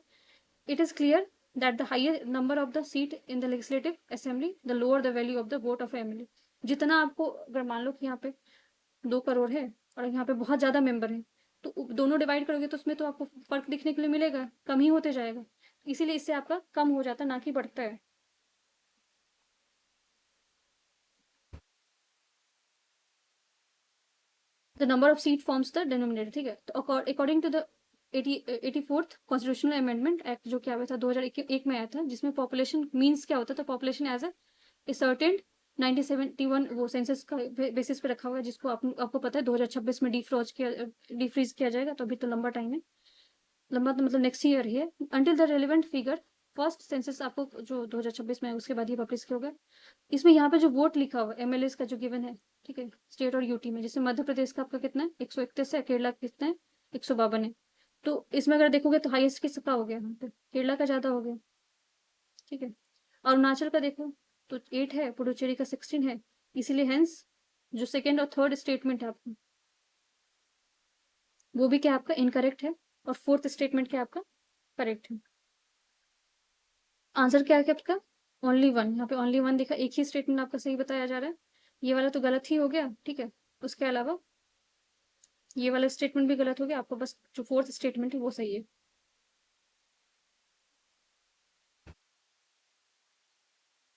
It is clear that the higher number of the seat in the legislative assembly the lower the value of the vote of MLA. जितना आपको, अगर मान लो कि यहाँ पे 2 करोड़ है और यहाँ पे बहुत ज्यादा मेंबर है, तो दोनों डिवाइड करोगे तो उसमें तो आपको फर्क दिखने के लिए मिलेगा, कम ही होते जाएगा, इसीलिए इससे आपका कम हो जाता है, ना कि बढ़ता है। The number of seat forms the denominator, ठीक है। तो according to the 84th constitutional amendment act जो कि आया था 2001 में आया था, जिसमें पॉपुलेशन मीन्स क्या होता था, पॉपुलेशन एज ए सर्टेन 1971 वो सेंसस का बेसिस पे रखा हुआ है, जिसको आपको पता है 2026 में डिफ्रीज किया जाएगा, तो अभी तो लंबा टाइम है, लंबा तो मतलब नेक्स्ट ईयर ही है। Until the relevant figure first census आपको जो 2026 में है उसके बाद ही पब्लिश किया होगा। इसमें यहाँ पे जो वोट लिखा हुआ है एमएलए का जो गिवन है, ठीक है, स्टेट और यूटी में, जैसे मध्य प्रदेश का आपका कितना है, 131 है, केरला का कितना है, 152 है। तो इसमें अगर देखोगे तो हाईएस्ट किसका हो गया, यहाँ पे केरला का ज्यादा हो गया, ठीक है। अरुणाचल का देखो तो 8 है, पुडुचेरी का 16 है, इसीलिए हेंस जो सेकेंड और थर्ड स्टेटमेंट है आपको वो भी क्या आपका इनकरेक्ट है, और फोर्थ स्टेटमेंट क्या आपका करेक्ट है। आंसर क्या है आपका ओनली वन, यहाँ पे ओनली वन दिखा, एक ही स्टेटमेंट आपका सही बताया जा रहा है, ये वाला तो गलत ही हो गया, ठीक है। उसके अलावा ये वाला स्टेटमेंट भी गलत हो गया, आपको बस जो फोर्थ स्टेटमेंट है वो सही है।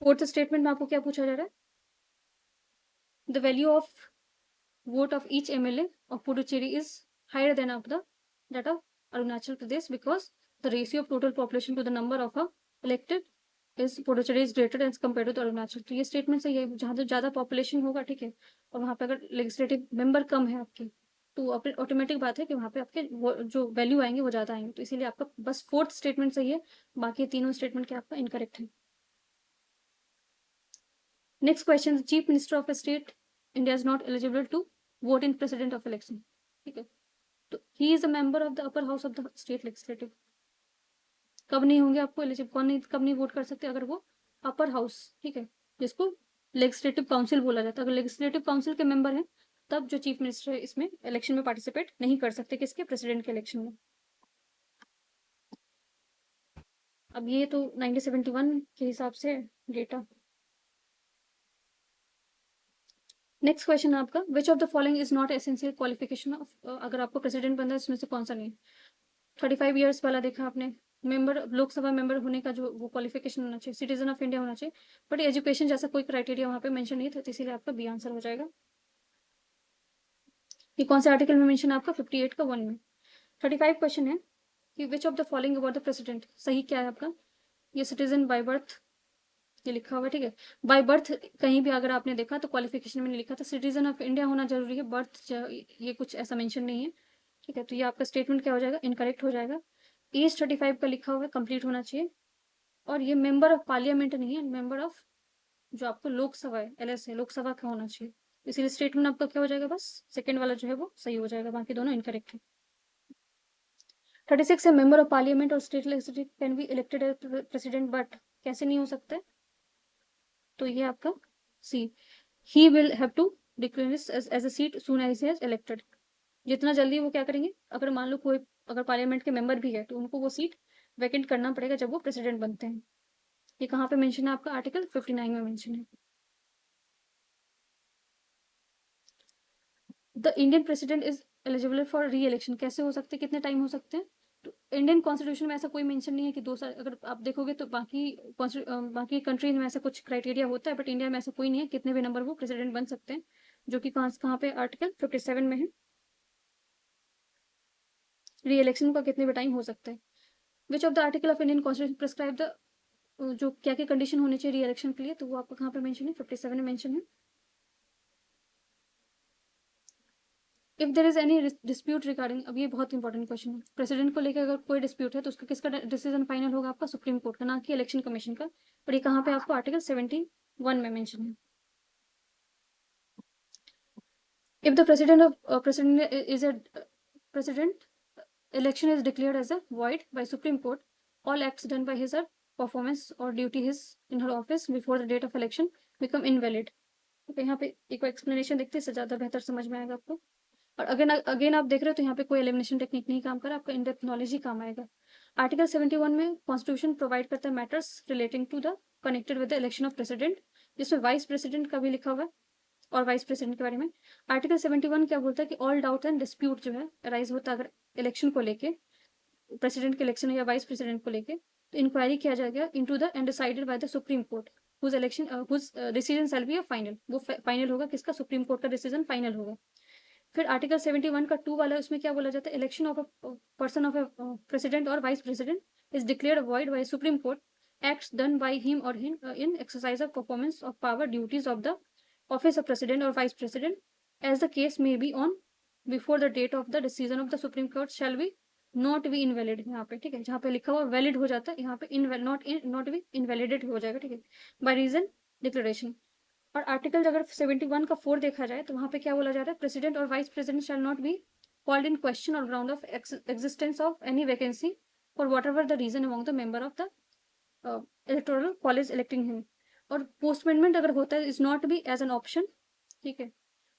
फोर्थ स्टेटमेंट में आपको क्या पूछा जा रहा है, the value of vote of each MLA of Puducherry is higher than of that of Arunachal Pradesh because the ratio of total population to the number of elected is Puducherry is greater as compared to the Arunachal। तो ये स्टेटमेंट सही है, जहाँ तो ज़्यादा पॉपुलेशन होगा, ठीक है, और वहाँ पे अगर लेजिस्लेटिव मेंबर कम है आपके, तो ऑटोमेटिक बात है कि वहाँ पे आपके जो वैल्यू आएंगे वो ज़्यादा आएंगे, तो इसीलिए आपका बस फोर्थ स्टेटमेंट सही है, बाकी तीनों स्टेटमेंट क्या आपका इनकरेक्ट है। Next question, chief minister of state India is not eligible to vote in president of election, ठीक है, तो he is a member of the upper house of the state legislative. कब नहीं होंगे आपको एलिजिबल, कौन नहीं, कब नहीं वोट कर सकते, अगर वो अपर हाउस, ठीक है, जिसको लेजिस्लेटिव काउंसिल बोला जाता है, अगर लेजिस्लेटिव काउंसिल के मेंबर हैं तब जो चीफ मिनिस्टर है इसमें इलेक्शन में पार्टिसिपेट नहीं कर सकते, किसके, प्रेसिडेंट के इलेक्शन में। अब ये तो 1971 के हिसाब से डेटा। नेक्स्ट क्वेश्चन है आपका, विच of the following is not essential qualification of, अगर आपको प्रेसिडेंट बनना है इसमें से कौन सा नहीं। 35 ईयर्स वाला देखा आपने, मेंबर लोकसभा मेंबर होने का जो वो क्वालिफिकेशन होना चाहिए, सिटीजन ऑफ इंडिया होना चाहिए, बट एजुकेशन जैसा कोई क्राइटेरिया वहाँ पे मेंशन नहीं था, तो इसीलिए आपका बी आंसर हो जाएगा। ये कौन से आर्टिकल में मेंशन है आपका, 58 का 1 में। 35 क्वेश्चन है कि which of the following about the president, सही क्या है आपका, ये सिटीजन बाय बर्थ, ये लिखा हुआ है, ठीक है, बाय बर्थ कहीं भी अगर आपने देखा तो क्वालिफिकेशन में नहीं लिखा था, सिटीजन ऑफ इंडिया होना जरूरी है, बर्थ ये कुछ ऐसा मेंशन नहीं है, ठीक है, तो ये आपका स्टेटमेंट क्या हो जाएगा, इनकरेक्ट हो जाएगा। एज 35 का लिखा हुआ है, कंप्लीट होना चाहिए, और ये मेंबर ऑफ पार्लियामेंट नहीं है, मेंबर ऑफ जो आपको लोकसभा है, LS है, लोकसभा का होना चाहिए, इसीलिए स्टेटमेंट आपका क्या हो जाएगा, बस सेकंड वाला जो है वो सही हो जाएगा, बाकी दोनों इनकरेक्ट है। 36 है, मेंबर ऑफ पार्लियामेंट और state legislative can be elected as president, but कैसे नहीं हो सकता है, तो ये आपका C, he will have to declare as a seat soon as he is elected, जितना जल्दी वो क्या करेंगे, अगर मान लो कोई अगर पार्लियामेंट के मेंबर भी है तो उनको वो सीट वैकेंट करना पड़ेगा जब वो प्रेसिडेंट बनते हैं। ये कहाँ पे मेंशन है आपका, आर्टिकल 59 में मेंशन है। The Indian president is eligible for री इलेक्शन, कैसे हो सकते हैं, कितने टाइम हो सकते हैं, तो इंडियन कॉन्स्टिट्यूशन में ऐसा कोई मेंशन नहीं है कि 2 साल, अगर आप देखोगे तो बाकी कंट्रीज में ऐसा कुछ क्राइटेरिया होता है, बट इंडिया में ऐसा कोई नहीं है, कितने भी नंबर वो प्रेसिडेंट बन सकते हैं, जो कि कहाँ कहाँ पे आर्टिकल 57 में है, री इलेक्शन का कितने भी टाइम हो सकता है। Which of the article of Indian constitution prescribe the, जो क्या क्या कंडीशन होनी चाहिए री इलेक्शन के लिए, तो वो आपका कहाँ पे मेंशन है, 57 में मेंशन है। If there is any dispute regarding, अब ये बहुत इंपॉर्टेंट क्वेश्चन है, प्रेसिडेंट को लेकर अगर कोई डिस्प्यूट है तो उसका किसका डिसीजन फाइनल होगा, आपका सुप्रीम कोर्ट का, ना कि इलेक्शन कमीशन का, और ये कहाँ पे आपको आर्टिकल 71 में मेंशन है। If the president of president is a president election is declared as a void by Supreme Court, all acts done by his or performance or duty his in her office before the date of election become invalid। तो यहाँ पे एक एक्सप्लेनेशन देखते हैं, इससे ज्यादा बेहतर समझ में आएगा आपको। और अगेन अगेन आप देख रहे हो तो यहाँ पे कोई एलिमिनेशन टेक्निक नहीं काम कर रहा, आपका इन डेप्थ नॉलेज ही काम आएगा। आर्टिकल 71 में कॉन्स्टिट्यूशन प्रोवाइड करता है matters relating to the connected with the election of president, जिसमें वाइस प्रेसिडेंट का भी लिखा हुआ है, और वाइस प्रेसिडेंट के बारे में। आर्टिकल 71 क्या बोलता है कि ऑल डाउट एंड डिस्प्यूट जो है राइज होता है अगर इलेक्शन को लेके, प्रेसिडेंट के इलेक्शन या वाइस प्रेसिडेंट को लेके, तो इंक्वायरी किया जाएगा into the and decided by the supreme court, whose election whose decision shall be a final, वो फाइनल होगा किसका, सुप्रीम कोर्ट का डिसीजन फाइनल होगा। फिर आर्टिकल 71 का 2 वाला, उसमें क्या बोला जाता है, election of a person of a president और vice president is declared void by Supreme Court, acts done by him or him in exercise of performance of power duties of the office of president or vice president as the case may be on before the date of the decision of the supreme court shall be not be invalid, यहाँ पे ठीक है, जहाँ पे लिखा हुआ वैलिड हो जाता है, यहाँ पे नॉट बी इनवैलिडेट हो जाएगा, ठीक है, बाय रीजन डिक्लेरेशन। और आर्टिकल अगर 71 का 4 देखा जाए तो वहां पे क्या बोला जा रहा है, प्रेसिडेंट और vice president shall not be called in question on ground of existence of any vacancy for whatever the reason among the member of the electoral college electing him. और पोस्टमेंटमेंट अगर होता है is not be as an option, ठीक है,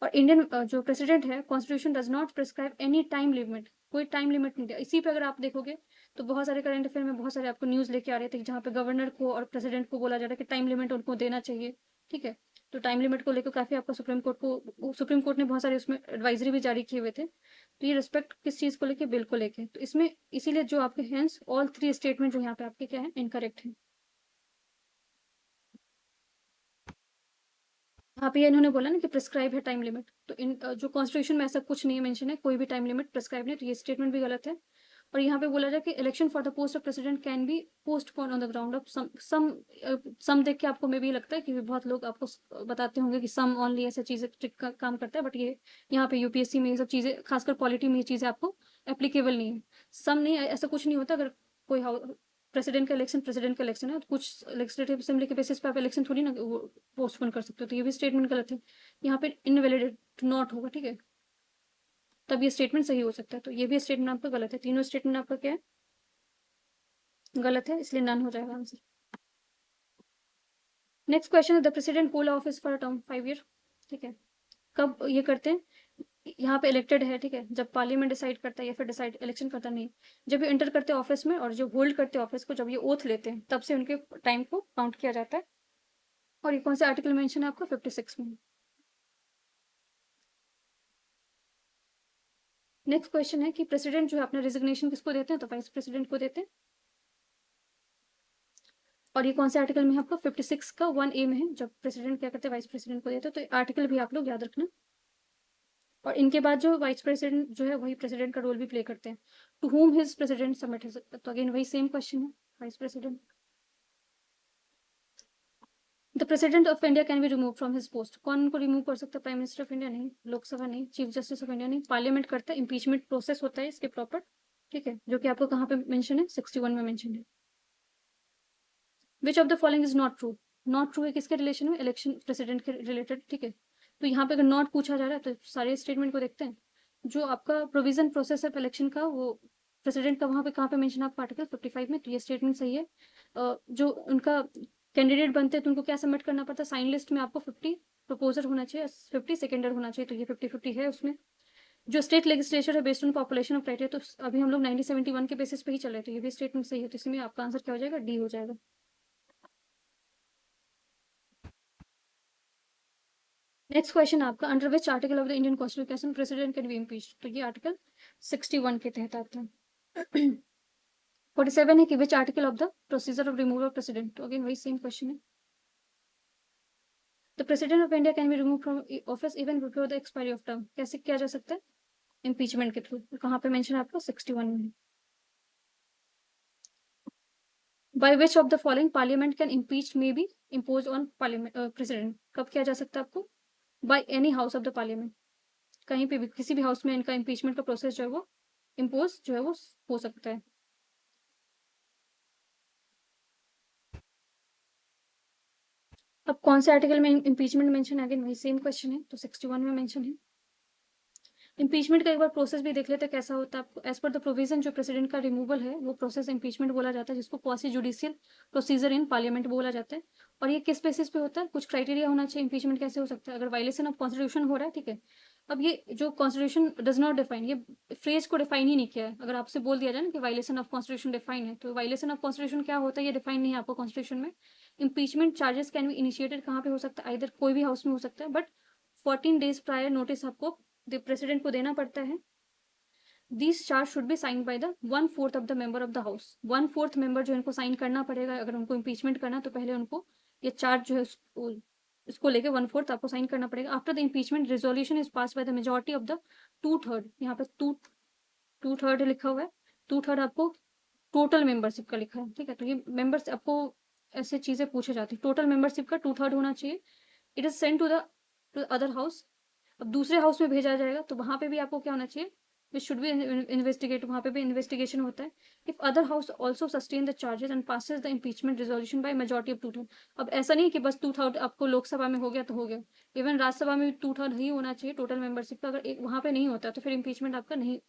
और इंडियन जो प्रेसिडेंट है, constitution does not prescribe any time limit, कोई टाइम लिमिट नहीं दिया। इसी पे अगर आप देखोगे तो बहुत सारे करंट अफेयर में बहुत सारे आपको न्यूज़ लेके आ रहे थे जहाँ पे गवर्नर को और प्रेसिडेंट को बोला जा रहा है कि टाइम लिमिट उनको देना चाहिए, ठीक है। तो टाइम लिमिट को लेकर काफ़ी आपका सुप्रीम कोर्ट ने बहुत सारे उसमें एडवाइजरी भी जारी किए हुए थे। तो ये रिस्पेक्ट किस चीज़ को लेके, बिल को लेके, तो इसमें इसीलिए जो आपके हैंस ऑल थ्री स्टेटमेंट जो यहाँ पे आपके क्या है, इनकरेक्ट है। यहाँ पे इन्होंने बोला ना कि प्रिस्क्राइब है टाइम लिमिट, तो जो कॉन्स्टिट्यूशन में ऐसा कुछ नहीं मेंशन है, कोई भी टाइम लिमिट प्रिस्क्राइब नहीं, तो ये स्टेटमेंट भी गलत है। और यहाँ पे बोला जाए कि election for the post of president can be postpone on the ground of some देख के आपको मे भी लगता है कि बहुत लोग आपको बताते होंगे कि सम ओनली ऐसा चीज़ें ट्रिक का काम करता है, बट ये यहाँ पे यूपीएससी में ये सब चीज़ें, खासकर पॉलिटी में ये चीज़ें आपको एप्लीकेबल नहीं है। सम नहीं, ऐसा कुछ नहीं होता। अगर कोई प्रेसिडेंट का इलेक्शन है तो कुछ लेजिस्लेटिव असेंबली के बेसिस पे आप इलेक्शन थोड़ी ना पोस्टपोन कर सकते हो, तो ये भी स्टेटमेंट गलत है। यहाँ पे इनवैलिड नॉट होगा, ठीक है, तब ये स्टेटमेंट सही हो सकता है। तो ये भी स्टेटमेंट आपका गलत है, तीनों स्टेटमेंट आपका क्या है, गलत है, इसलिए नन हो जाएगा आंसर। नेक्स्ट क्वेश्चन है the president hold office for a term 5 year, ठीक है, कब ये करते हैं, यहाँ पे इलेक्टेड है, ठीक है, जब पार्लियामेंट डिसाइड करता है या फिर डिसाइड इलेक्शन करता नहीं, जब ये एंटर करते हैं ऑफिस में, और जो होल्ड करते हैं ऑफिस को, जब ये ओथ लेते हैं, तब से उनके टाइम को काउंट किया जाता है। और ये कौन से आर्टिकल मेंशन है आपका, 56 में। नेक्स्ट क्वेश्चन है कि प्रेसिडेंट जो है अपना रेजिग्नेशन किसको देते हैं, तो वाइस प्रेसिडेंट को देते हैं। और ये कौन से आर्टिकल में है आपका, 56 का 1A में है, जब प्रेसिडेंट क्या करते हैं, वाइस प्रेसिडेंट को देते हैं। तो आर्टिकल भी आप लोग याद रखना। और इनके बाद जो वाइस प्रेसिडेंट जो है वही प्रेसिडेंट का रोल भी प्ले करते हैं। To whom his president submit his, तो अगेन वही सेम क्वेश्चन है, vice president. The president of India can be remove from his post, कौन उनको रिमूव कर सकता है, प्राइम मिनिस्टर ऑफ इंडिया नहीं, लोकसभा नहीं, चीफ जस्टिस ऑफ इंडिया नहीं, पार्लियामेंट करता है, इंपीचमेंट प्रोसेस होता है इसके प्रॉपर, ठीक है, जो कि आपको कहाँ पे मेंशन है, 61 में मेंशन है। Which of the following is not true, not true है किसके रिलेशन में, इलेक्शन प्रेसिडेंट के रिलेटेड, ठीक है। तो यहाँ पे अगर नॉट पूछा जा रहा है तो सारे स्टेटमेंट को देखते हैं। जो आपका प्रोविजन प्रोसेस ऑफ इलेक्शन का, वो प्रेसिडेंट का वहाँ पे कहाँ पे मेंशन है आपका, आर्टिकल 55 में, तो ये स्टेटमेंट सही है। जो उनका कैंडिडेट बनते हैं तो उनको क्या सबमिट करना पड़ता है, साइन लिस्ट में आपको 50 प्रपोजर होना चाहिए, 50 सेकेंडर होना चाहिए, तो ये 50-50 है उसमें। जो स्टेट लेजिस्लेचर है based on population of criteria, तो अभी हम लोग 1971 के बेसिस पे ही चल रहे, तो ये भी स्टेटमेंट सही है, तो इसमें आपका आंसर क्या हो जाएगा, डी हो जाएगा। नेक्स्ट क्वेश्चन आपका, under which article of the Indian constitution president can B impeached, तो ये आर्टिकल 61 के तहत आता है। 47 है कि which article of the procedure of removal of president, तो अगेन वही सेम क्वेश्चन है। The president of India can be remove from office even before the expiry of term, कैसे किया जा सकता है, इम्पीचमेंट के थ्रू, कहाँ पे मेंशन है आपको, 61 में। By which of the following parliament can impeach may be impose on parliament president, कब किया जा सकता है आपको, by any house of the parliament, कहीं पे भी किसी भी हाउस में इनका इम्पीचमेंट का प्रोसेस जो है वो इम्पोज जो है वो हो सकता है। अब कौन से आर्टिकल में इम्पीचमेंट मेंशन है, अगेन वही सेम क्वेश्चन है, तो 61 में मेंशन है। इम्पीचमेंट का एक बार प्रोसेस भी देख लेते हैं कैसा होता है। एज पर द प्रोविजन जो प्रेसिडेंट का रिमूवल है वो प्रोसेस इम्पीचमेंट बोला जाता है, जिसको quasi judicial procedure in parliament बोला जाता है। और ये किस बेसिस पे होता है, कुछ क्राइटेरिया होना चाहिए, इम्पीचमेंट कैसे हो सकता है, अगर वायलेशन ऑफ कॉन्स्टिट्यूशन हो रहा है, ठीक है। अब ये जो कॉन्स्टिट्यूशन डज नॉट डिफाइन, ये फ्रेज को डिफाइन ही नहीं किया है। अगर आपसे बोल दिया जाए ना कि वायलेशन ऑफ कॉन्स्टिट्यूशन डिफाइन है, तो वायलेशन ऑफ कॉन्स्टिट्यूशन क्या होता है ये डिफाइन नहीं है आपको कॉन्स्टिट्यूशन में। Impeachment charges can be initiated कहाँ पे हो सकता है, इधर कोई भी हाउस में हो सकता है, बट 14 days प्रायर नोटिस आपको प्रेसिडेंट को देना पड़ता है। This charge should be sign by the 1/4 of the member of the house, 1/4 member जो इनको साइन करना पड़ेगा, अगर उनको इम्पीचमेंट करना तो पहले उनको ये चार्ज जो है इसको लेके 1/4 आपको साइन करना पड़ेगा। After the impeachment resolution is pass by the majority of the 2/3, यहाँ पे 2/3 लिखा हुआ है, 2/3 आपको टोटल मेंबरशिप का लिखा है, ठीक है। तो ये मेंबर्स आपको ऐसे चीजें पूछे जाती है, टोटल मेंबरशिप का 2/3 होना चाहिए। It is send to the other house, अब दूसरे हाउस में भेजा जाएगा, तो वहां पे भी आपको क्या होना चाहिए, विच शुड बी इन्वेस्टिगेट, वहां पे भी इन्वेस्टिगेशन होता है। If other house also sustain the charges and passes the impeachment resolution by majority of 2/3, अब ऐसा नहीं कि बस 2/3 आपको लोकसभा में हो गया तो हो गया, इवन राज्यसभा में भी 2/3 ही होना चाहिए टोटल मेंबरशिप का। अगर वहां पे नहीं होता तो फिर इम्पीचमेंट आपका नहीं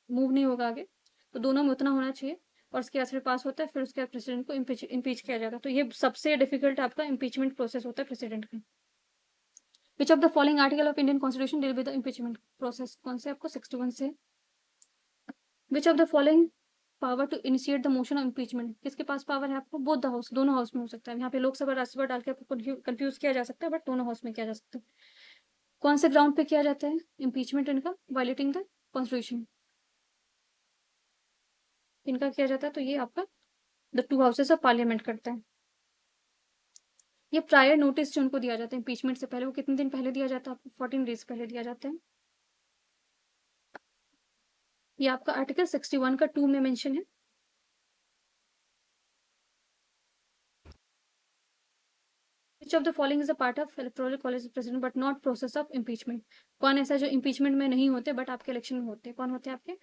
मूव नहीं होगा आगे, तो दोनों में उतना होना चाहिए। और उसके बाद फिर पास होता है, फिर उसके बाद प्रेसिडेंट को इम्पीच किया जाएगा। तो ये सबसे डिफिकल्ट आपका इम्पीचमेंट प्रोसेस होता है प्रेसिडेंट का। Which of the following article of Indian constitution deal with the impeachment process? कौन से आपको 61 से? Which of the following power to initiate the motion of impeachment? किसके पास पावर है आपको? बोथ द हाउस, दोनों हाउस में हो सकता है। यहाँ पे लोकसभा राज्यसभा डाल के आपको कंफ्यूज किया जा सकता है, बट दोनों हाउस में किया जा सकता है। कौन से ग्राउंड पे किया जाता है इम्पीचमेंट इनका? वायलेटिंग द कॉन्स्टिट्यूशन इनका किया जाता है। तो ये आपका the two houses of parliament करता है। ये प्रायर नोटिस जो उनको दिया जाता है इम्पीचमेंट से पहले, वो कितने दिन पहले दिया जाता है आपको? 14 डेज पहले दिया जाता है। ये आपका आर्टिकल 61 का 2 में मेंशन है। Which of the following is a part of electoral college of president but not process of impeachment? कौन ऐसा जो impeachment में नहीं होते बट आपके इलेक्शन में होते हैं? कौन होते हैं आपके?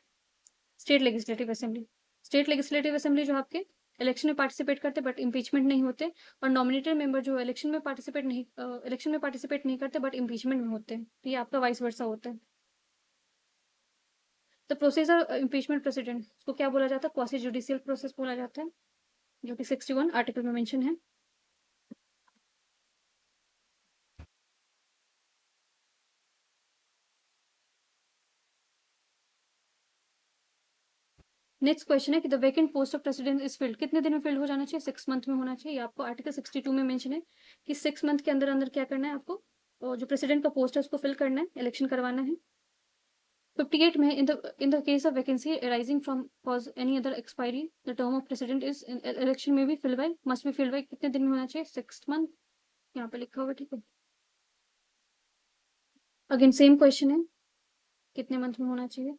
State legislative assembly. State legislative assembly जो आपके इलेक्शन में पार्टिसिपेट करते बट इम्पीचमेंट नहीं होते, और नॉमिनेटेड मेंबर जो इलेक्शन में पार्टिसिपेट नहीं करते बट इम्पीचमेंट में होते हैं। तो ये आपका वाइस वर्सा होता है। द प्रोसीजर इम्पीचमेंट प्रेसिडेंट को क्या बोला जाता है? क्वासी जुडिशियल प्रोसेस बोला जाता है, जो कि 61 आर्टिकल में मेंशन है। नेक्स्ट क्वेश्चन है कि the vacant post of president is filled कितने दिन में फिल्ड हो जाना चाहिए? 6 मंथ में होना चाहिए। आपको आर्टिकल 62 में मेंशन है कि 6 मंथ के अंदर अंदर क्या करना है आपको, और जो प्रेसिडेंट का पोस्ट है उसको फिल करना है, इलेक्शन करवाना है। 58 में in the case of vacancy arising from cause any other expiry the term of president is election में भी fill by must be fill by कितने दिन में होना चाहिए? 6 मंथ यहाँ पे लिखा हुआ, ठीक है। अगेन सेम क्वेश्चन है, कितने मंथ में होना चाहिए?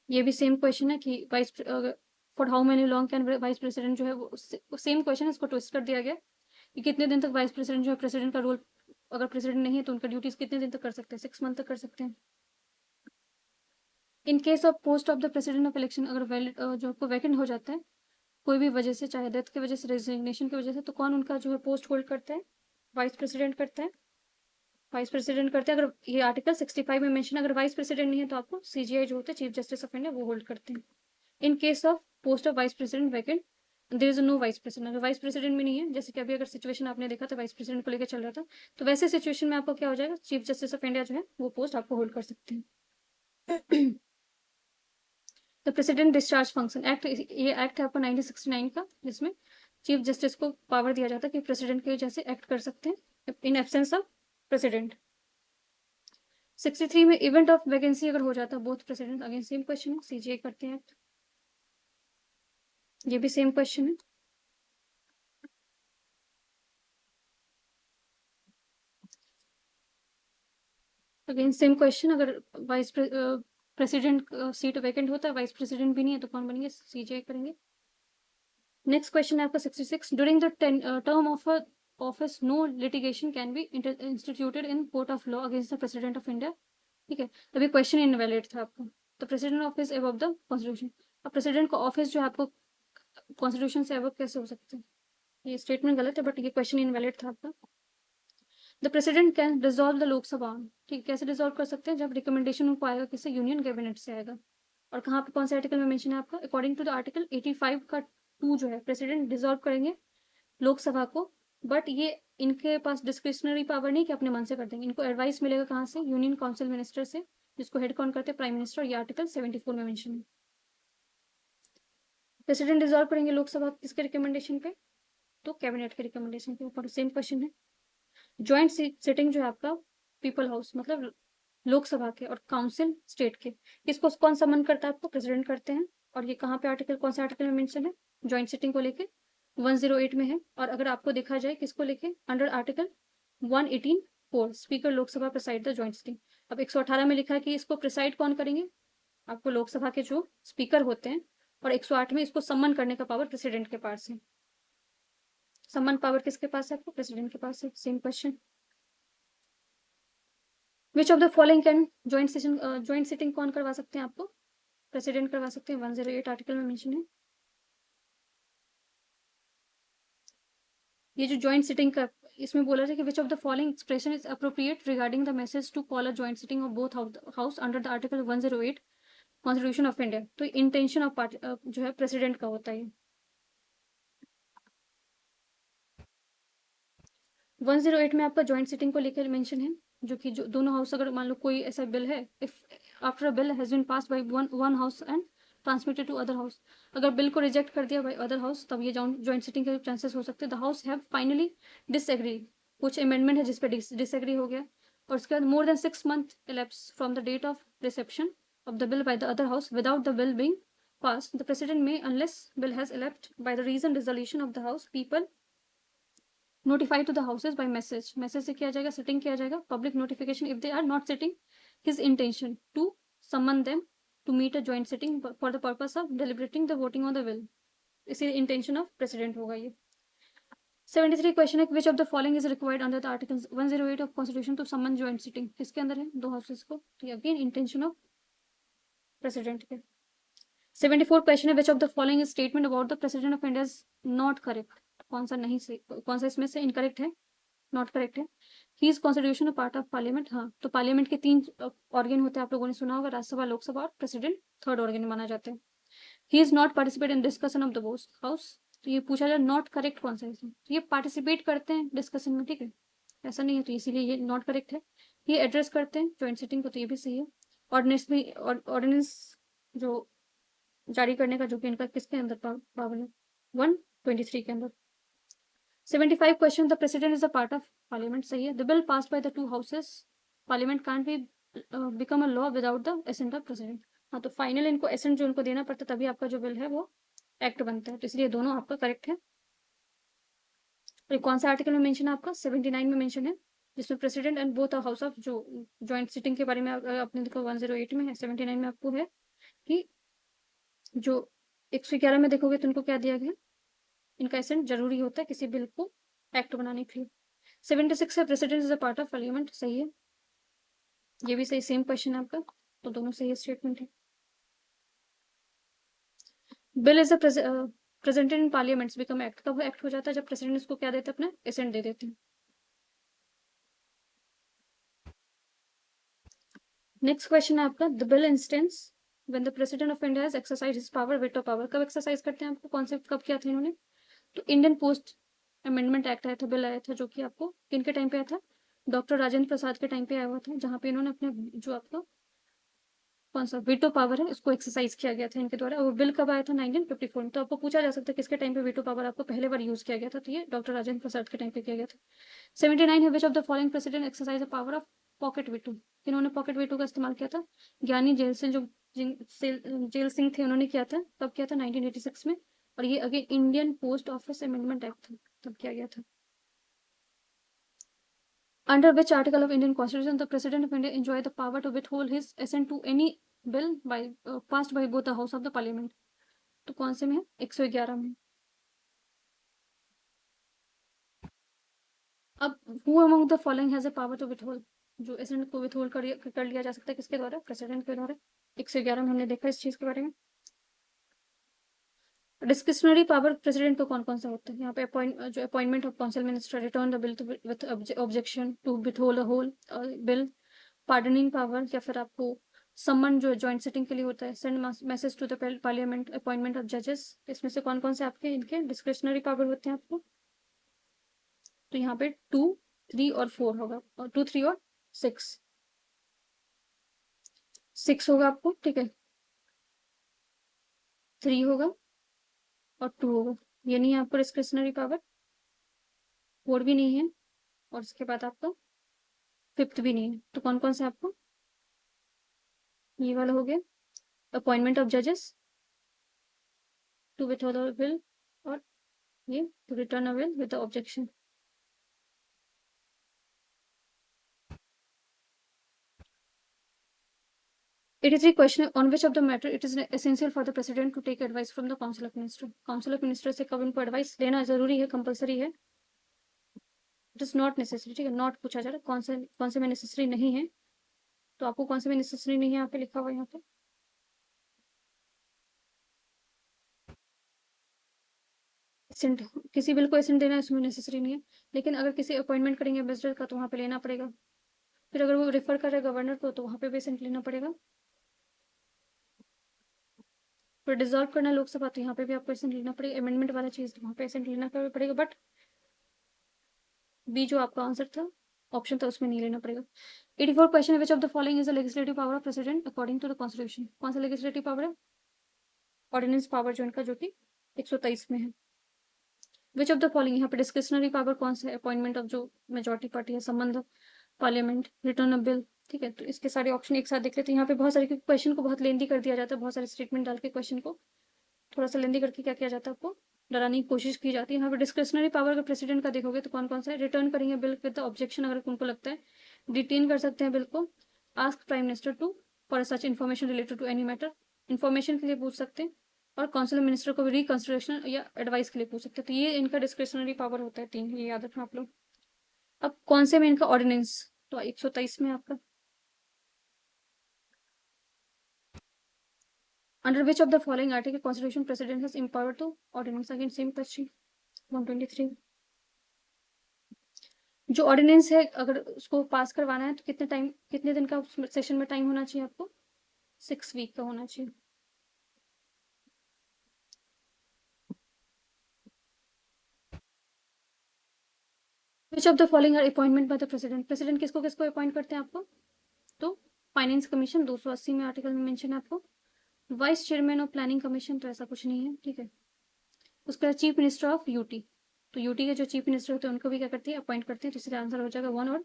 ये भी सेम क्वेश्चन है कि vice for how many long can vice president जो है वो सेम क्वेश्चन है, इसको ट्विस्ट कर दिया गया कि कितने दिन तक वाइस प्रेसिडेंट जो है प्रेसिडेंट का रोल, अगर प्रेसिडेंट नहीं है तो उनका ड्यूटीज कितने दिन तक कर सकते हैं? 6 मंथ तक कर सकते हैं। In case of post of the president of election, अगर वैलिड जो आपको वैकेंट हो जाता है कोई भी वजह से, चाहे डेथ की वजह से, रेजिग्नेशन की वजह से, तो कौन उनका जो है पोस्ट होल्ड करता है? वाइस प्रेसिडेंट करता है। वाइस प्रेसिडेंट करते हैं। अगर ये आर्टिकल 65 में मेंशन, अगर वाइस प्रेसिडेंट नहीं है तो आपको सीजीआई जो होते हैं, चीफ जस्टिस ऑफ इंडिया, वो होल्ड करते हैं। In case of post of vice president vacant there is no vice president, अगर वाइस प्रेसिडेंट भी नहीं है, जैसे कि अभी अगर सिचुएशन आपने देखा था वाइस प्रेसिडेंट को लेकर चल रहा था, तो वैसे सिचुएशन में आपको क्या हो जाएगा? चीफ जस्टिस ऑफ इंडिया जो है वो पोस्ट आपको होल्ड कर सकते हैं। The president discharge function act, ये एक्ट है आपका 1969 का, जिसमें चीफ जस्टिस को पावर दिया जाता है कि प्रेसिडेंट के जैसे एक्ट कर सकते हैं इन एब्सेंस ऑफ प्रेसिडेंट। 63 में इवेंट ऑफ वैकेंसी अगर हो जाता है both president, again same question है, सीजीआई करते हैं एक्ट। ये भी सेम क्वेश्चन है। अगेन सेम क्वेश्चन, अगर वाइस प्रेसिडेंट सीट वैकेंट होता है, वाइस प्रेसिडेंट भी नहीं है, तो कौन बनेंगे? सीजीआई करेंगे। नेक्स्ट क्वेश्चन है आपका 66, during the term of office no litigation can be instituted in court of law against the president of India, ठीक है। तभी क्वेश्चन इनवैलिड था आपको। The president office above the constitution, अब प्रेसिडेंट का ऑफिस जो है आपको कॉन्स्टिट्यूशन से अबव कैसे हो सकते हैं? ये स्टेटमेंट गलत है, बट ये क्वेश्चन इनवैलिड था आपका। The president can dissolve the Lok Sabha, ठीक, कैसे डिसॉल्व कर सकते हैं? जब रिकमेंडेशन उनको आएगा किससे? यूनियन कैबिनेट से आएगा। और कहाँ पे, कौन से आर्टिकल में मेंशन है आपका? अकॉर्डिंग टू द आर्टिकल 85 का 2 जो है, प्रेसिडेंट डिसॉल्व करेंगे लोकसभा को, बट ये इनके पास डिस्क्रिशनरी पावर नहीं कि अपने मन से कर देंगे, इनको एडवाइस मिलेगा कहाँ से? यूनियन काउंसिल मिनिस्टर से, जिसको हेड कौन करते हैं? Prime minister. ये आर्टिकल 74 में मेंशन है। प्रेसिडेंट डिसॉल्व करेंगे लोकसभा किसके रिकमेंडेशन पे? तो कैबिनेट के रिकमेंडेशन के ऊपर। सेम क्वेश्चन है। ज्वाइंट सिटिंग जो है आपका पीपल हाउस, मतलब लोकसभा के और काउंसिल स्टेट के, इसको कौन समन करता है? आपको प्रेसिडेंट करते हैं। और ये कहाँ पे आर्टिकल, कौन सा आर्टिकल में मेंशन है? ज्वाइंट सिटिंग को लेके 108 में है। और अगर आपको देखा जाए किसको लेके, under article 118(4) speaker Lok Sabha preside the joint sitting. अब 118 में लिखा है कि इसको प्रिसाइड कौन करेंगे? आपको लोकसभा के जो स्पीकर होते हैं। और 108 में इसको सम्मन करने का पावर प्रेसिडेंट के पास है। सम्मन पावर किसके पास है? आपको प्रेसिडेंट के पास है। Same question, which of the following can joint sitting कौन करवा सकते हैं आपको? प्रेसिडेंट करवा सकते हैं। 108 आर्टिकल में मेंशन है। ये जो ज्वाइंट सिटिंग का, इसमें बोला जाए कि which of the following expression is appropriate regarding the message to call a joint sitting of both house under the article 108 constitution of India. तो इंटेंशन ऑफ जो है प्रेसिडेंट का होता है। 108 में आपका जॉइंट सिटिंग को लेकर मेंशन है, जो कि जो दोनों हाउस, अगर मान लो कोई ऐसा बिल है, if after a bill has been passed by one house and transmitted to other house, अगर बिल को रिजेक्ट कर दिया बाय अदर हाउस, तब ये जॉइंट सिटिंग के चांसेस हो सकते हैं। The house have finally disagree, कुछ अमेंडमेंट है जिस पे डिसएग्री हो गया, और उसके बाद more than 6 months elapsed from the date of reception of the bill by the other house without the bill being passed, the president may, unless bill has elapsed by the reason dissolution of the house, people notify to the houses by message से किया जाएगा, सिटिंग किया जाएगा, public notification if they are not sitting, his intention to summon them to meet a joint sitting for the purpose of deliberating the voting on the bill, इसी इंटेंशन ऑफ प्रेसिडेंट होगा ये। 73 क्वेश्चन है, which of the following is required under the article 108 of constitution to summon joint sitting, किसके अंदर है, दो हाउसेस को, तो अगेन इंटेंशन ऑफ प्रेसिडेंट के। 74 क्वेश्चन है, which of the following is statement about the president of India is not correct, कौन सा नहीं सही, कौन सा इसमें से इनकरेक्ट है, नॉट करेक्ट है। He is constitution a part of parliament, हाँ, तो पार्लियामेंट के 3 ऑर्गन होते हैं, आप लोगों ने सुना होगा, राज्यसभा, लोकसभा और प्रेसिडेंट थर्ड ऑर्गन माना जाते हैं। He is not participate in discussion of the house, तो ये पूछा जाए नॉट करेक्ट कौन सा है इसमें, तो ये पार्टिसिपेट करते हैं डिस्कशन में, ठीक है, ऐसा नहीं है, तो इसीलिए ये नॉट करेक्ट है। ये एड्रेस करते हैं जॉइंट सिटिंग को, तो ये भी सही है। ऑर्डिनेंस भी, ऑर्डिनेंस जो जारी करने का, जो कि इनका किसके अंदर पावर है, 123 के अंदर। 75 question, the president is a part of parliament, सही है। The bill passed by the two houses, parliament can't be become a law without the ascent of president, हाँ, तो फाइनल इनको एसेंट जो इनको देना पड़ता है, तभी आपका जो बिल है वो एक्ट बनता है, तो इसलिए दोनों आपका करेक्ट है। और कौन सा आर्टिकल में मेंशन है आपका, 79 में मेंशन है, जिसमें president and both house of, जो जॉइंट सिटिंग के बारे में आपने देखा 108 में है, 79 में आपको है कि जो 111 में देखोगे तो इनको क्या दिया गया, इनका एसेंट जरूरी होता है किसी बिल को एक्ट बनाने के लिए। 76 है, president is a part of parliament, सही है, ये भी सही, सेम क्वेश्चन है आपका, तो दोनों सही स्टेटमेंट है। Bill is a presented in parliaments become act, कब एक्ट हो जाता है, जब प्रेसिडेंट इसको क्या देते हैं, अपना एसेंट दे देते हैं। नेक्स्ट क्वेश्चन है आपका, the bill instance when the president of India has exercise his power, veto power, कब एक्सरसाइज करते हैं आपको, कौन से कब किया था इन्होंने, तो इंडियन पोस्ट अमेंडमेंट एक्ट आया था, बिल आया था, जो कि आपको किन के टाइम पे आया था, डॉक्टर राजेंद्र प्रसाद के टाइम पे आया हुआ था, जहाँ पे इन्होंने अपने जो आपका कौन सा वीटो पावर है उसको एक्सरसाइज किया गया था इनके द्वारा, और बिल कब आया था, 1954 में। तो आपको पूछा जा सकता है किसके टाइम पे वीटो पावर आपको पहले बार यूज किया गया था, तो ये डॉक्टर राजेंद्र प्रसाद के टाइम पे किया गया था। 79 है, which of the following president exercise the power of pocket veto, इन्होंने पॉकेट वीटो का इस्तेमाल किया था, ज्ञानी जेल सिंह, जो जेल सिंह थे, उन्होंने किया था, कब किया था, 1986 में, और ये again Indian post office amendment act था, तब किया गया था। Under which article of Indian Constitution the President of India enjoy the power to withhold his assent to any bill by passed by both the House of the Parliament? तो कौन से में है, 111 में। अब who among the following has a power to withhold, जो एसेंट को विथहोल्ड कर लिया जा सकता है किसके द्वारा, प्रेसिडेंट के द्वारा। 111 में हमने देखा इस चीज के बारे में। डिस्क्रिशनरी पावर प्रेसिडेंट को कौन कौन सा होता है, यहाँ पे जो appointment of council minister, return the bill with objection, to withhold a whole bill, pardoning power, या फिर आपको समन जो जॉइंट सिटिंग के लिए होता है, send message to the parliament, appointment of जजेस, इसमें से कौन कौन से आपके इनके डिस्क्रिशनरी पावर होते हैं आपको, तो यहाँ पे 2, 3 और 4 होगा, और 2, 3 और 6, 6 होगा आपको, ठीक है, 3 होगा और 2 होगा, ये नहीं है आपको डिस्क्रिशनरी पावर, 4 भी नहीं है, और उसके बाद आपका 5th भी नहीं है, तो कौन कौन से आपको, ये वाला हो गया, अपॉइंटमेंट ऑफ जजेस, टू विथहोल्ड अ बिल, और ये to return a bill with objection. 83 question, on which of the matter it is essential for the president to take advice from the council of minister, council of minister से कब इनको एडवाइस लेना जरूरी है, कंपलसरी है, इट इज नॉट नेसेसरी, ठीक है, नॉट पूछा जा रहा है, कौन से में नेसेसरी नहीं है, तो आपको कौन से में नेसेसरी नहीं है यहाँ पे लिखा हुआ है, यहाँ पे एसेंट, किसी बिल को एसेंट देना इसमें नेसेसरी नहीं है, लेकिन अगर किसी अपॉइंटमेंट करेंगे एम्बेसडर का, तो वहाँ पे लेना पड़ेगा, फिर अगर वो रेफर कर रहे गवर्नर को, तो वहाँ पे भी एसेंट लेना पड़ेगा, फिर डिजोल्व करना लोकसभा, तो यहाँ पे भी आपको एसेंट लेना पड़ेगा, अमेंडमेंट वाला चीज, तो वहाँ पे एसेंट लेना पड़ेगा, बट बी जो आपका आंसर था, ऑप्शन था, उसमें नहीं लेना पड़ेगा। 84 क्वेश्चन है, which of the following is the legislative power of president according to the constitution? कौन सा लेजिस्लेटिव पावर है? ऑर्डिनेंस पावर जो इनका, जो कि 123 में है। विच ऑफ द फॉलोइंग, यहाँ पे डिस्क्रिशनरी पावर कौन सा है? अपॉइंटमेंट ऑफ जो मेजोरिटी पार्टी है, संबंध, पार्लियामेंट, रिटर्न ऑफ बिल। ठीक है, तो इसके सारे ऑप्शन एक साथ देख लेते हैं। यहाँ पे बहुत सारे क्वेश्चन को बहुत लेंदी कर दिया जाता है, बहुत सारे स्टेटमेंट डाल के क्वेश्चन को थोड़ा सा लेंदी करके क्या किया जाता है, आपको डराने की कोशिश की जाती है। यहाँ पे डिस्क्रिशनरी पावर का प्रेसिडेंट का देखोगे तो कौन कौन सा है? रिटर्न करेंगे बिल विद ऑब्जेक्शन अगर उनको लगता है, डिटेन कर सकते हैं बिल को, ask prime minister to for such information related to any matter, information के लिए पूछ सकते हैं, और काउंसिल मिनिस्टर को भी रिकंसिडरेशन या एडवाइस के लिए पूछ सकते हैं। तो ये इनका डिस्क्रिशनरी पावर होता है 3, ये याद रखना आप लोग। अब कौन से में इनका ऑर्डिनेंस, तो 123 में आपका, under which of the following article constitution president has empower to ordinance? Again same question, 123। जो ऑर्डिनेंस है अगर उसको पास करवाना है तो कितने टाइम, कितने दिन का सेशन में टाइम होना चाहिए आपको? 6 वीक का होना चाहिए। Which of the following are appointment by the president? President किसको किसको अपॉइंट करते हैं आपको? तो फाइनेंस कमीशन 280 में आर्टिकल में मेंशन है आपको, vice chairman of planning commission तो ऐसा कुछ नहीं है, ठीक है। उसके बाद चीफ मिनिस्टर ऑफ यूटी, तो यूटी के जो चीफ मिनिस्टर होते हैं उनको भी क्या करती है? अपॉइंट करते हैं, तो इसलिए आंसर हो जाएगा 1 और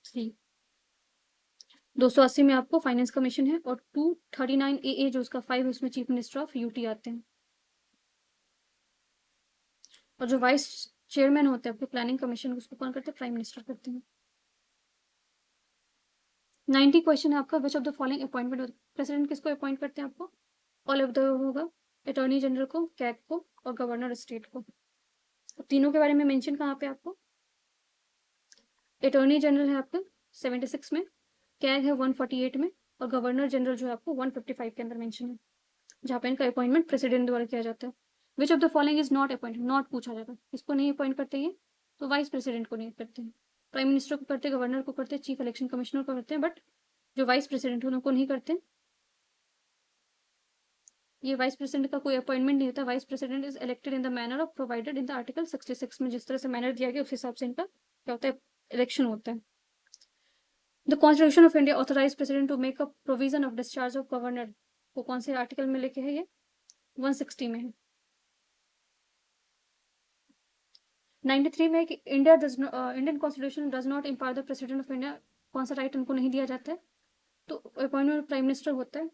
3। 280 में आपको फाइनेंस कमीशन है, और 239 ए जो उसका 5 उसमें चीफ मिनिस्टर ऑफ यूटी आते हैं। और जो वाइस चेयरमैन होते हैं आपके प्लानिंग कमीशन, उसको कौन करते हैं? प्राइम मिनिस्टर करते हैं। 90 क्वेश्चन है आपका, विच of the following appointment, president किसको अपॉइंट करते हैं आपको? ऑल ऑफ द होगा, अटॉर्नी जनरल को, कैग को, और गवर्नर स्टेट को। अब तीनों के बारे में मेंशन कहाँ पे आपको? अटॉर्नी जनरल है आपका 76 में, कैग है 148 में, और गवर्नर जनरल जो है आपको 155 के अंदर मेंशन है, जहाँ पे इनका अपॉइंटमेंट प्रेसिडेंट द्वारा किया जाता है। Which of the following is not appointed, not पूछा जाता है, इसको नहीं अपॉइंट करते ये, तो वाइस प्रेसिडेंट को नहीं करते हैं, प्राइम मिनिस्टर को करते, गवर्नर को करते, चीफ इलेक्शन कमिश्नर को करते हैं, बट जो वाइस प्रेसिडेंट है उनको नहीं करते। ये वाइस प्रेसिडेंट का कोई अपॉइंटमेंट नहीं होता, vice president is elected in the manner of provided in the article 66 में, जिस तरह से मैनर दिया गया उस हिसाब से इनका क्या होता है? इलेक्शन होता है। The constitution of India authorise president to make a provision of discharge of governor, वो कौन से आर्टिकल में लेके है? ये 160 में है। 93 में है कि Indian constitution does not empower the president of India, कौन सा राइट उनको नहीं दिया जाता है? तो अपॉइंटमेंट प्राइम मिनिस्टर होता है,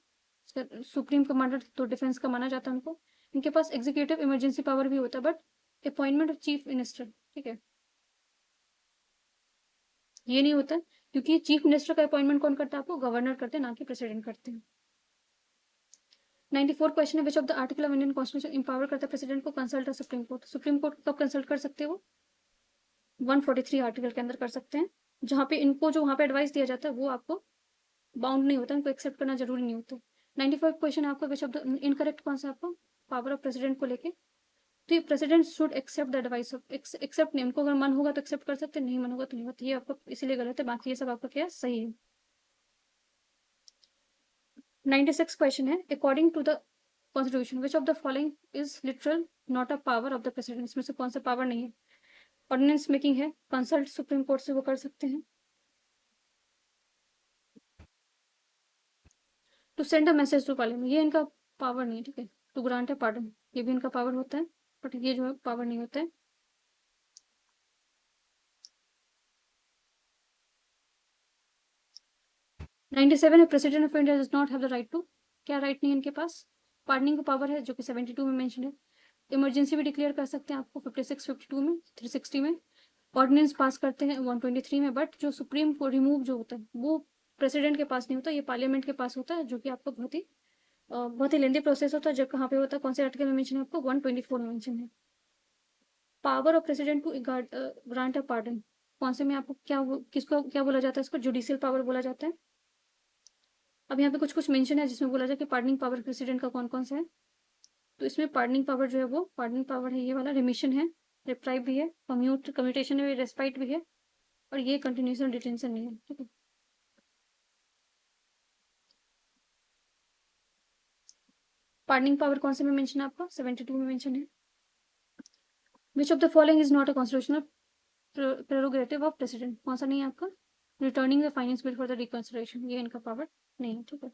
सुप्रीम कमांडर तो डिफेंस का माना जाता है उनको। इनके पास एग्जीक्यूटिव इमरजेंसी पावर भी होता है, but appointment of chief minister, ठीक है, ये नहीं होता है, क्योंकि चीफ मिनिस्टर का अपॉइंटमेंट कौन करता है? आपको गवर्नर करते हैं, ना कि प्रेसिडेंट करते हैं। 94 क्वेश्चन है, which of the article of Indian constitution empower करता है प्रेसिडेंट को consult supreme court? Supreme court कब कंसल्ट कर सकते हैं वो? 143 आर्टिकल के अंदर कर सकते हैं, जहाँ पे इनको जो वहाँ पे एडवाइस दिया जाता है वो आपको बाउंड नहीं होता, इनको एक्सेप्ट करना जरूरी नहीं होता। 95 क्वेश्चन है आपका, विच ऑफ द इनकरेक्ट कौन सा आपको पावर ऑफ प्रेसिडेंट को लेके? तो ये president should accept the advice of, accept नहीं, उनको अगर मन होगा तो एक्सेप्ट कर सकते, नहीं मन होगा तो नहीं होता, ये आपका इसीलिए गलत है, बाकी ये सब आपका क्या है? सही है। 96 क्वेश्चन है, according to the constitution which of the following is literal not a power of the president? इसमें से कौन सा पावर नहीं है? ऑर्डिनेंस मेकिंग है, कंसल्ट सुप्रीम कोर्ट से वो कर सकते हैं, to send a message to parliament, ये इनका पावर नहीं है, ठीक है। टू ग्रांट अ पार्डन, ये भी इनका पावर होता है, बट ये जो है पावर नहीं होता है। 97 है, president of India does not have the right to, क्या राइट नहीं है इनके पास? पार्डनिंग का पावर है, जो कि 72 में मेंशन है। इमरजेंसी भी डिक्लेयर कर सकते हैं आपको 56, 52 में, 360 में। ऑर्डिनेंस पास करते हैं 123 में, बट जो सुप्रीम को रिमूव जो होता है वो प्रेसिडेंट के पास नहीं होता, ये पार्लियामेंट के पास होता है, जो कि आपको बहुत ही लेंदी प्रोसेस होता है। जब कहाँ पे होता है, कौन से आर्टिकल में मेंशन है आपको? 124 में मेंशन है। Power of president to grant a pardon, कौन से में आपको किसको क्या बोला जाता है? इसको जुडिशियल पावर बोला जाता है। अब यहाँ पे कुछ कुछ मेंशन है जिसमें बोला जाए कि पार्डनिंग पावर प्रेसिडेंट का कौन कौन सा है, तो इसमें पार्डनिंग पावर जो है वो पार्डनिंग पावर है, ये वाला रिमिशन है, रिप्राइव भी है, कम्यूटेशन है, रेस्पाइट भी है, और ये कंटिन्यूशन डिटेंशन नहीं है, ठीक है। पार्डनिंग पावर कौन से में मेंशन है आपका? 72 में मेंशन है। Which of the following is not a constitutional prerogative of president. कौन सा नहीं है आपका? Returning the finance bill for the reconsideration, ये इनका पावर नहीं है, ठीक है।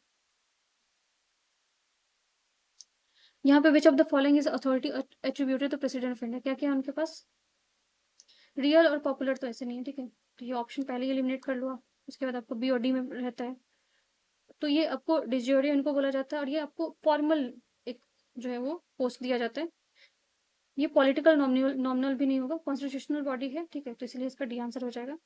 यहाँ पे which of the following is authority attributed to president of India, क्या क्या है उनके पास? रियल और पॉपुलर तो ऐसे नहीं है, ठीक है, तो ये ऑप्शन पहले ही एलिमिनेट कर लो आप। उसके बाद आपको बी और डी में रहता है, तो ये आपको डिजियोरी इनको बोला जाता है, और ये आपको फॉर्मल एक जो है वो पोस्ट दिया जाता है। ये पॉलिटिकल नॉमिनल नॉमिनल भी नहीं होगा, कॉन्स्टिट्यूशनल बॉडी है, ठीक है, तो इसलिए इसका डी आंसर हो जाएगा।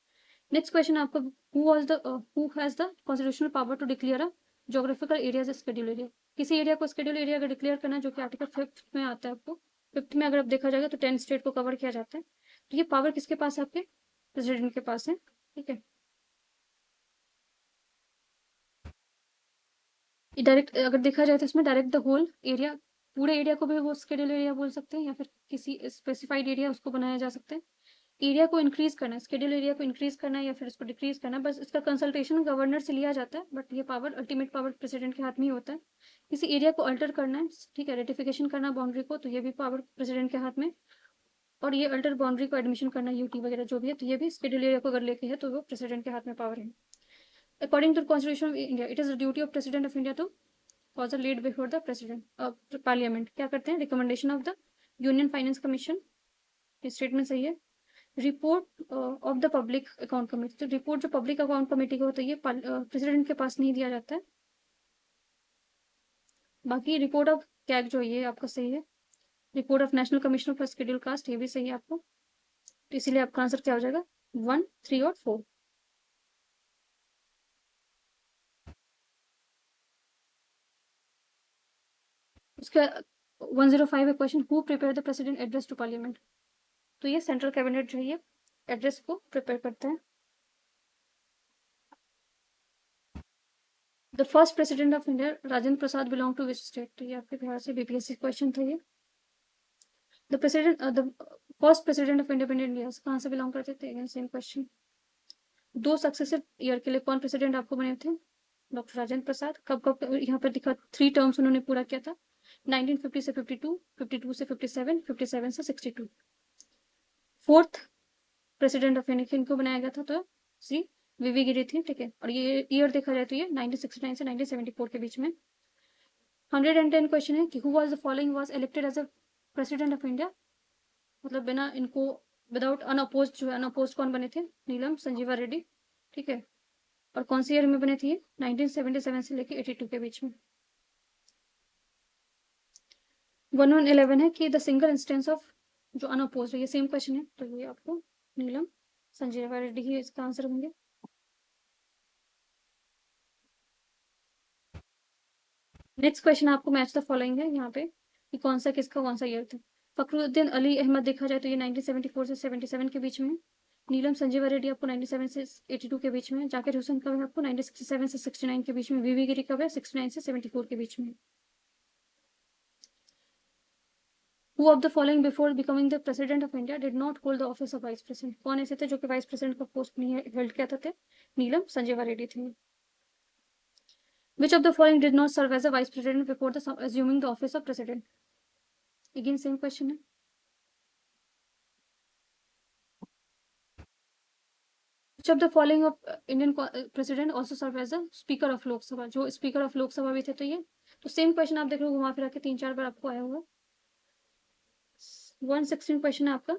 नेक्स्ट क्वेश्चन आपका, who has the constitutional power to declare a geographical area as schedule area. किसी एरिया को स्केड्यूल एरिया अगर डिक्लेयर करना है, जो कि आर्टिकल 5 में आता है आपको, 5 में अगर आप देखा जाएगा तो 10 स्टेट को कवर किया जाता है, तो ये पावर किसके पास है? आपके प्रेसिडेंट के पास है, ठीक है। डायरेक्ट अगर देखा जाए तो इसमें डायरेक्ट द होल एरिया, पूरे एरिया को भी वो स्केड्यूल एरिया बोल सकते हैं, या फिर किसी स्पेसिफाइड एरिया उसको बनाया जा सकता है। एरिया को इंक्रीज करना है, स्केड्यूल एरिया को इंक्रीज करना है या फिर इसको डिक्रीज करना है, बस इसका कंसल्टेशन गवर्नर से लिया जाता है, बट ये पावर अल्टीमेट पावर प्रेसिडेंट के हाथ में ही होता है। किसी एरिया को अल्टर करना है, ठीक है, रेटिफिकेशन करना बाउंड्री को, तो ये भी पावर प्रेसिडेंट के हाथ में। और ये अल्टर बाउंड्री को एडमिशन करना, यूटी वगैरह जो भी है, तो ये भी स्केड्यूल एरिया को अगर लेके है तो वो प्रेसिडेंट के हाथ में पावर है। According to constitution of India, it is the duty of president of India to was laid before the president parliament, क्या करते हैं? Recommendation of the union finance commission, ये स्टेटमेंट सही है। Report of the public account committee, तो रिपोर्ट जो पब्लिक अकाउंट कमेटी का होता है ये प्रेसिडेंट के पास नहीं दिया जाता है। बाकी रिपोर्ट ऑफ कैग जो ये आपका सही है। Report of national commission for schedule caste, ये भी सही है आपको, तो इसीलिए आपका आंसर क्या हो जाएगा? 1, 3 और 4। उसका 105 है question, who prepare the president address to parliament, तो ये सेंट्रल कैबिनेट जो है एड्रेस को प्रिपेयर करता है। The first president of India Rajendra Prasad belong to which state, तो ये आपके बिहार से बीपीएससी क्वेश्चन था ये। The first president of independent India कहाँ से बिलोंग करते थे? Again same question. 2 successive year के लिए कौन प्रेसिडेंट आपको बने थे? डॉक्टर राजेंद्र प्रसाद। कब कब यहाँ पर दिखा 3 टर्म्स उन्होंने पूरा किया था, 1950 से 52, 52 से 57, 57 से 62। फोर्थ प्रेसिडेंट ऑफ इंडिया किनको बनाया गया था? तो श्री वीवी गिरी थी, ठीक है, और ये ईयर देखा जाए तो ये 1969 से 1974 के बीच में। 110 क्वेश्चन है कि who was the following was elected as a president of India, मतलब बिना इनको विदाउट अनअपोज्ड, जो है अनअपोज्ड कौन बने थे? नीलम संजीवा रेड्डी, ठीक है, और कौन सी ईयर में बने थे ये? 1977 से लेके 82 के बीच में। 1111 है कि द सिंगल इंस्टेंस ऑफ जो अनअपोज्ड है, ये सेम क्वेश्चन है, तो ये आपको नीलम संजीवा रेड्डी ही इसका आंसर होंगे। नेक्स्ट क्वेश्चन आपको मैच द फॉलोइंग है यहाँ पे कि कौन सा किसका कौन सा ईयर था। फखरुद्दीन अली अहमद देखा जाए तो ये 1974 से 77 के बीच में। नीलम संजीवा रेड्डी आपको 97 से 82 के बीच में। जाकिर हुसैन कब है आपको? 1967 से 69 के बीच में। वीवी गिरी कब है? 69 से 74 के बीच में। Who of the following before becoming the president of India did not hold the office of vice president? कौन ऐसे थे जो कि वाइस प्रेसिडेंट का पोस्ट नहीं हेल्ड किया थे? नीलम संजीवा रेड्डी थे। Which of the following did not serve as a vice president before the assuming the office of president? Again same question है। Which of the following of Indian president also serve as a speaker of Lok Sabha? जो speaker of Lok Sabha भी थे, तो ये तो सेम क्वेश्चन आप देख रहे हो, घुमा फिरा के 3-4 बार आपको आया होगा। 116 क्वेश्चन है आपका।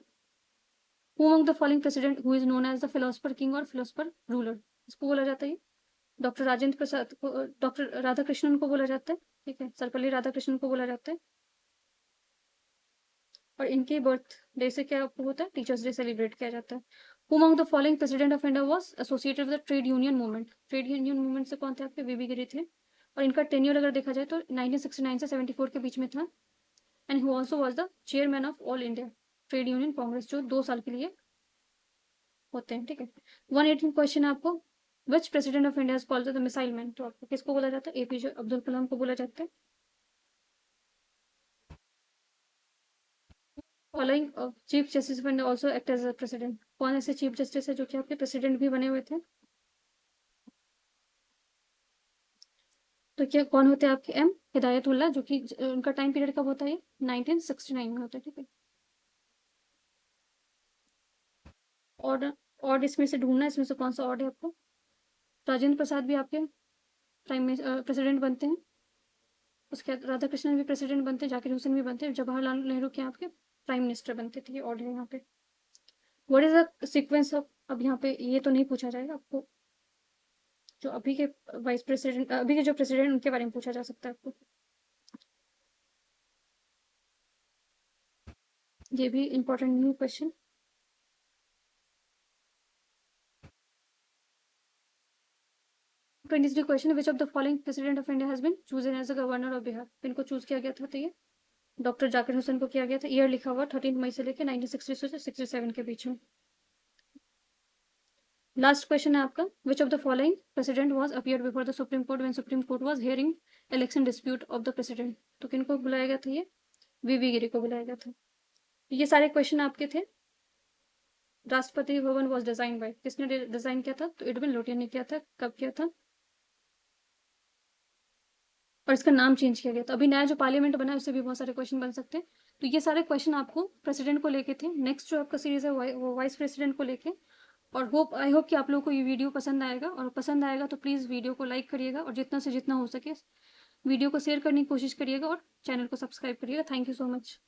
Who among the following president who is known as the philosopher king और philosopher ruler? इसको बोला जाता है डॉक्टर राजेंद्र प्रसाद को, डॉक्टर राधाकृष्णन को बोला जाता है, ठीक है, सर्वपल्ली राधाकृष्णन को बोला जाता है। और इनके बर्थ डे से क्या होता है? टीचर्स डे सेलिब्रेट किया जाता है। Who among the following president of India was associated with the trade union movement? Trade union movement से कौन थे आपके? वीवी गिरी थे, और इनका टेन्योर अगर देखा जाए तो 1969 से 74 के बीच में था। And who also was the chairman of all India trade union Congress, जो 2 साल के लिए होते हैं, ठीक है। 118 क्वेश्चन है आपको। Which president of India is called the missile man? तो आपको किसको बोला जाता है? एपीजे अब्दुल कलाम को बोला जाता है। Following chief justice of India also act as a president, कौन ऐसे चीफ जस्टिस है जो कि आपके प्रेसिडेंट भी बने हुए थे? तो क्या कौन होते हैं आपके? एम हिदायतुल्लाह, जो कि उनका टाइम पीरियड कब होता है? 1969 में होता है, ठीक है। ऑड इसमें से ढूंढना है, इसमें से कौन सा ऑड है आपको। राजेंद्र प्रसाद भी आपके प्रेसिडेंट बनते हैं, उसके बाद राधा कृष्णन भी प्रेसिडेंट बनते हैं, जाकिर हुसैन भी बनते हैं, जवाहरलाल नेहरू के आपके प्राइम मिनिस्टर बनते थे। ये ऑड है यहाँ पे। What is the sequence of, अब यहाँ पे ये तो नहीं पूछा जाएगा आपको, जो अभी के वाइस प्रेसिडेंट, अभी के जो प्रेसिडेंट उनके बारे में पूछा जा सकता है आपको। ये भी इंपॉर्टेंट नहीं क्वेश्चन। 23 question, which of the following president of India has been chosen as a governor of Bihar. इनको चूज किया गया था, तो ये डॉक्टर जाकिर हुसैन को किया गया था। ईयर लिखा हुआ 13 मई से लेकर 1960 से 67 के बीच में। लास्ट क्वेश्चन है आपका, विच of the following president was appear before the supreme court when supreme court was hearing election dispute of the president. तो किनको बुलाया गया था, ये वीवी गिरी को बुलाया गया था। ये सारे क्वेश्चन आपके थे। Rashtrapati Bhavan was design by, किसने डिजाइन किया था, तो एडविन लोटियन ने किया था। कब किया था, और इसका नाम चेंज किया गया था। अभी नया जो पार्लियामेंट बना है उससे भी बहुत सारे क्वेश्चन बन सकते हैं। तो ये सारे क्वेश्चन आपको प्रेसिडेंट को लेके थे। नेक्स्ट जो आपका सीरीज है वो वाइस प्रेसिडेंट को लेके। और आई होप कि आप लोगों को ये वीडियो पसंद आएगा, और पसंद आएगा तो प्लीज़ वीडियो को लाइक करिएगा, और जितना से जितना हो सके वीडियो को शेयर करने की कोशिश करिएगा, और चैनल को सब्सक्राइब करिएगा। Thank you so much.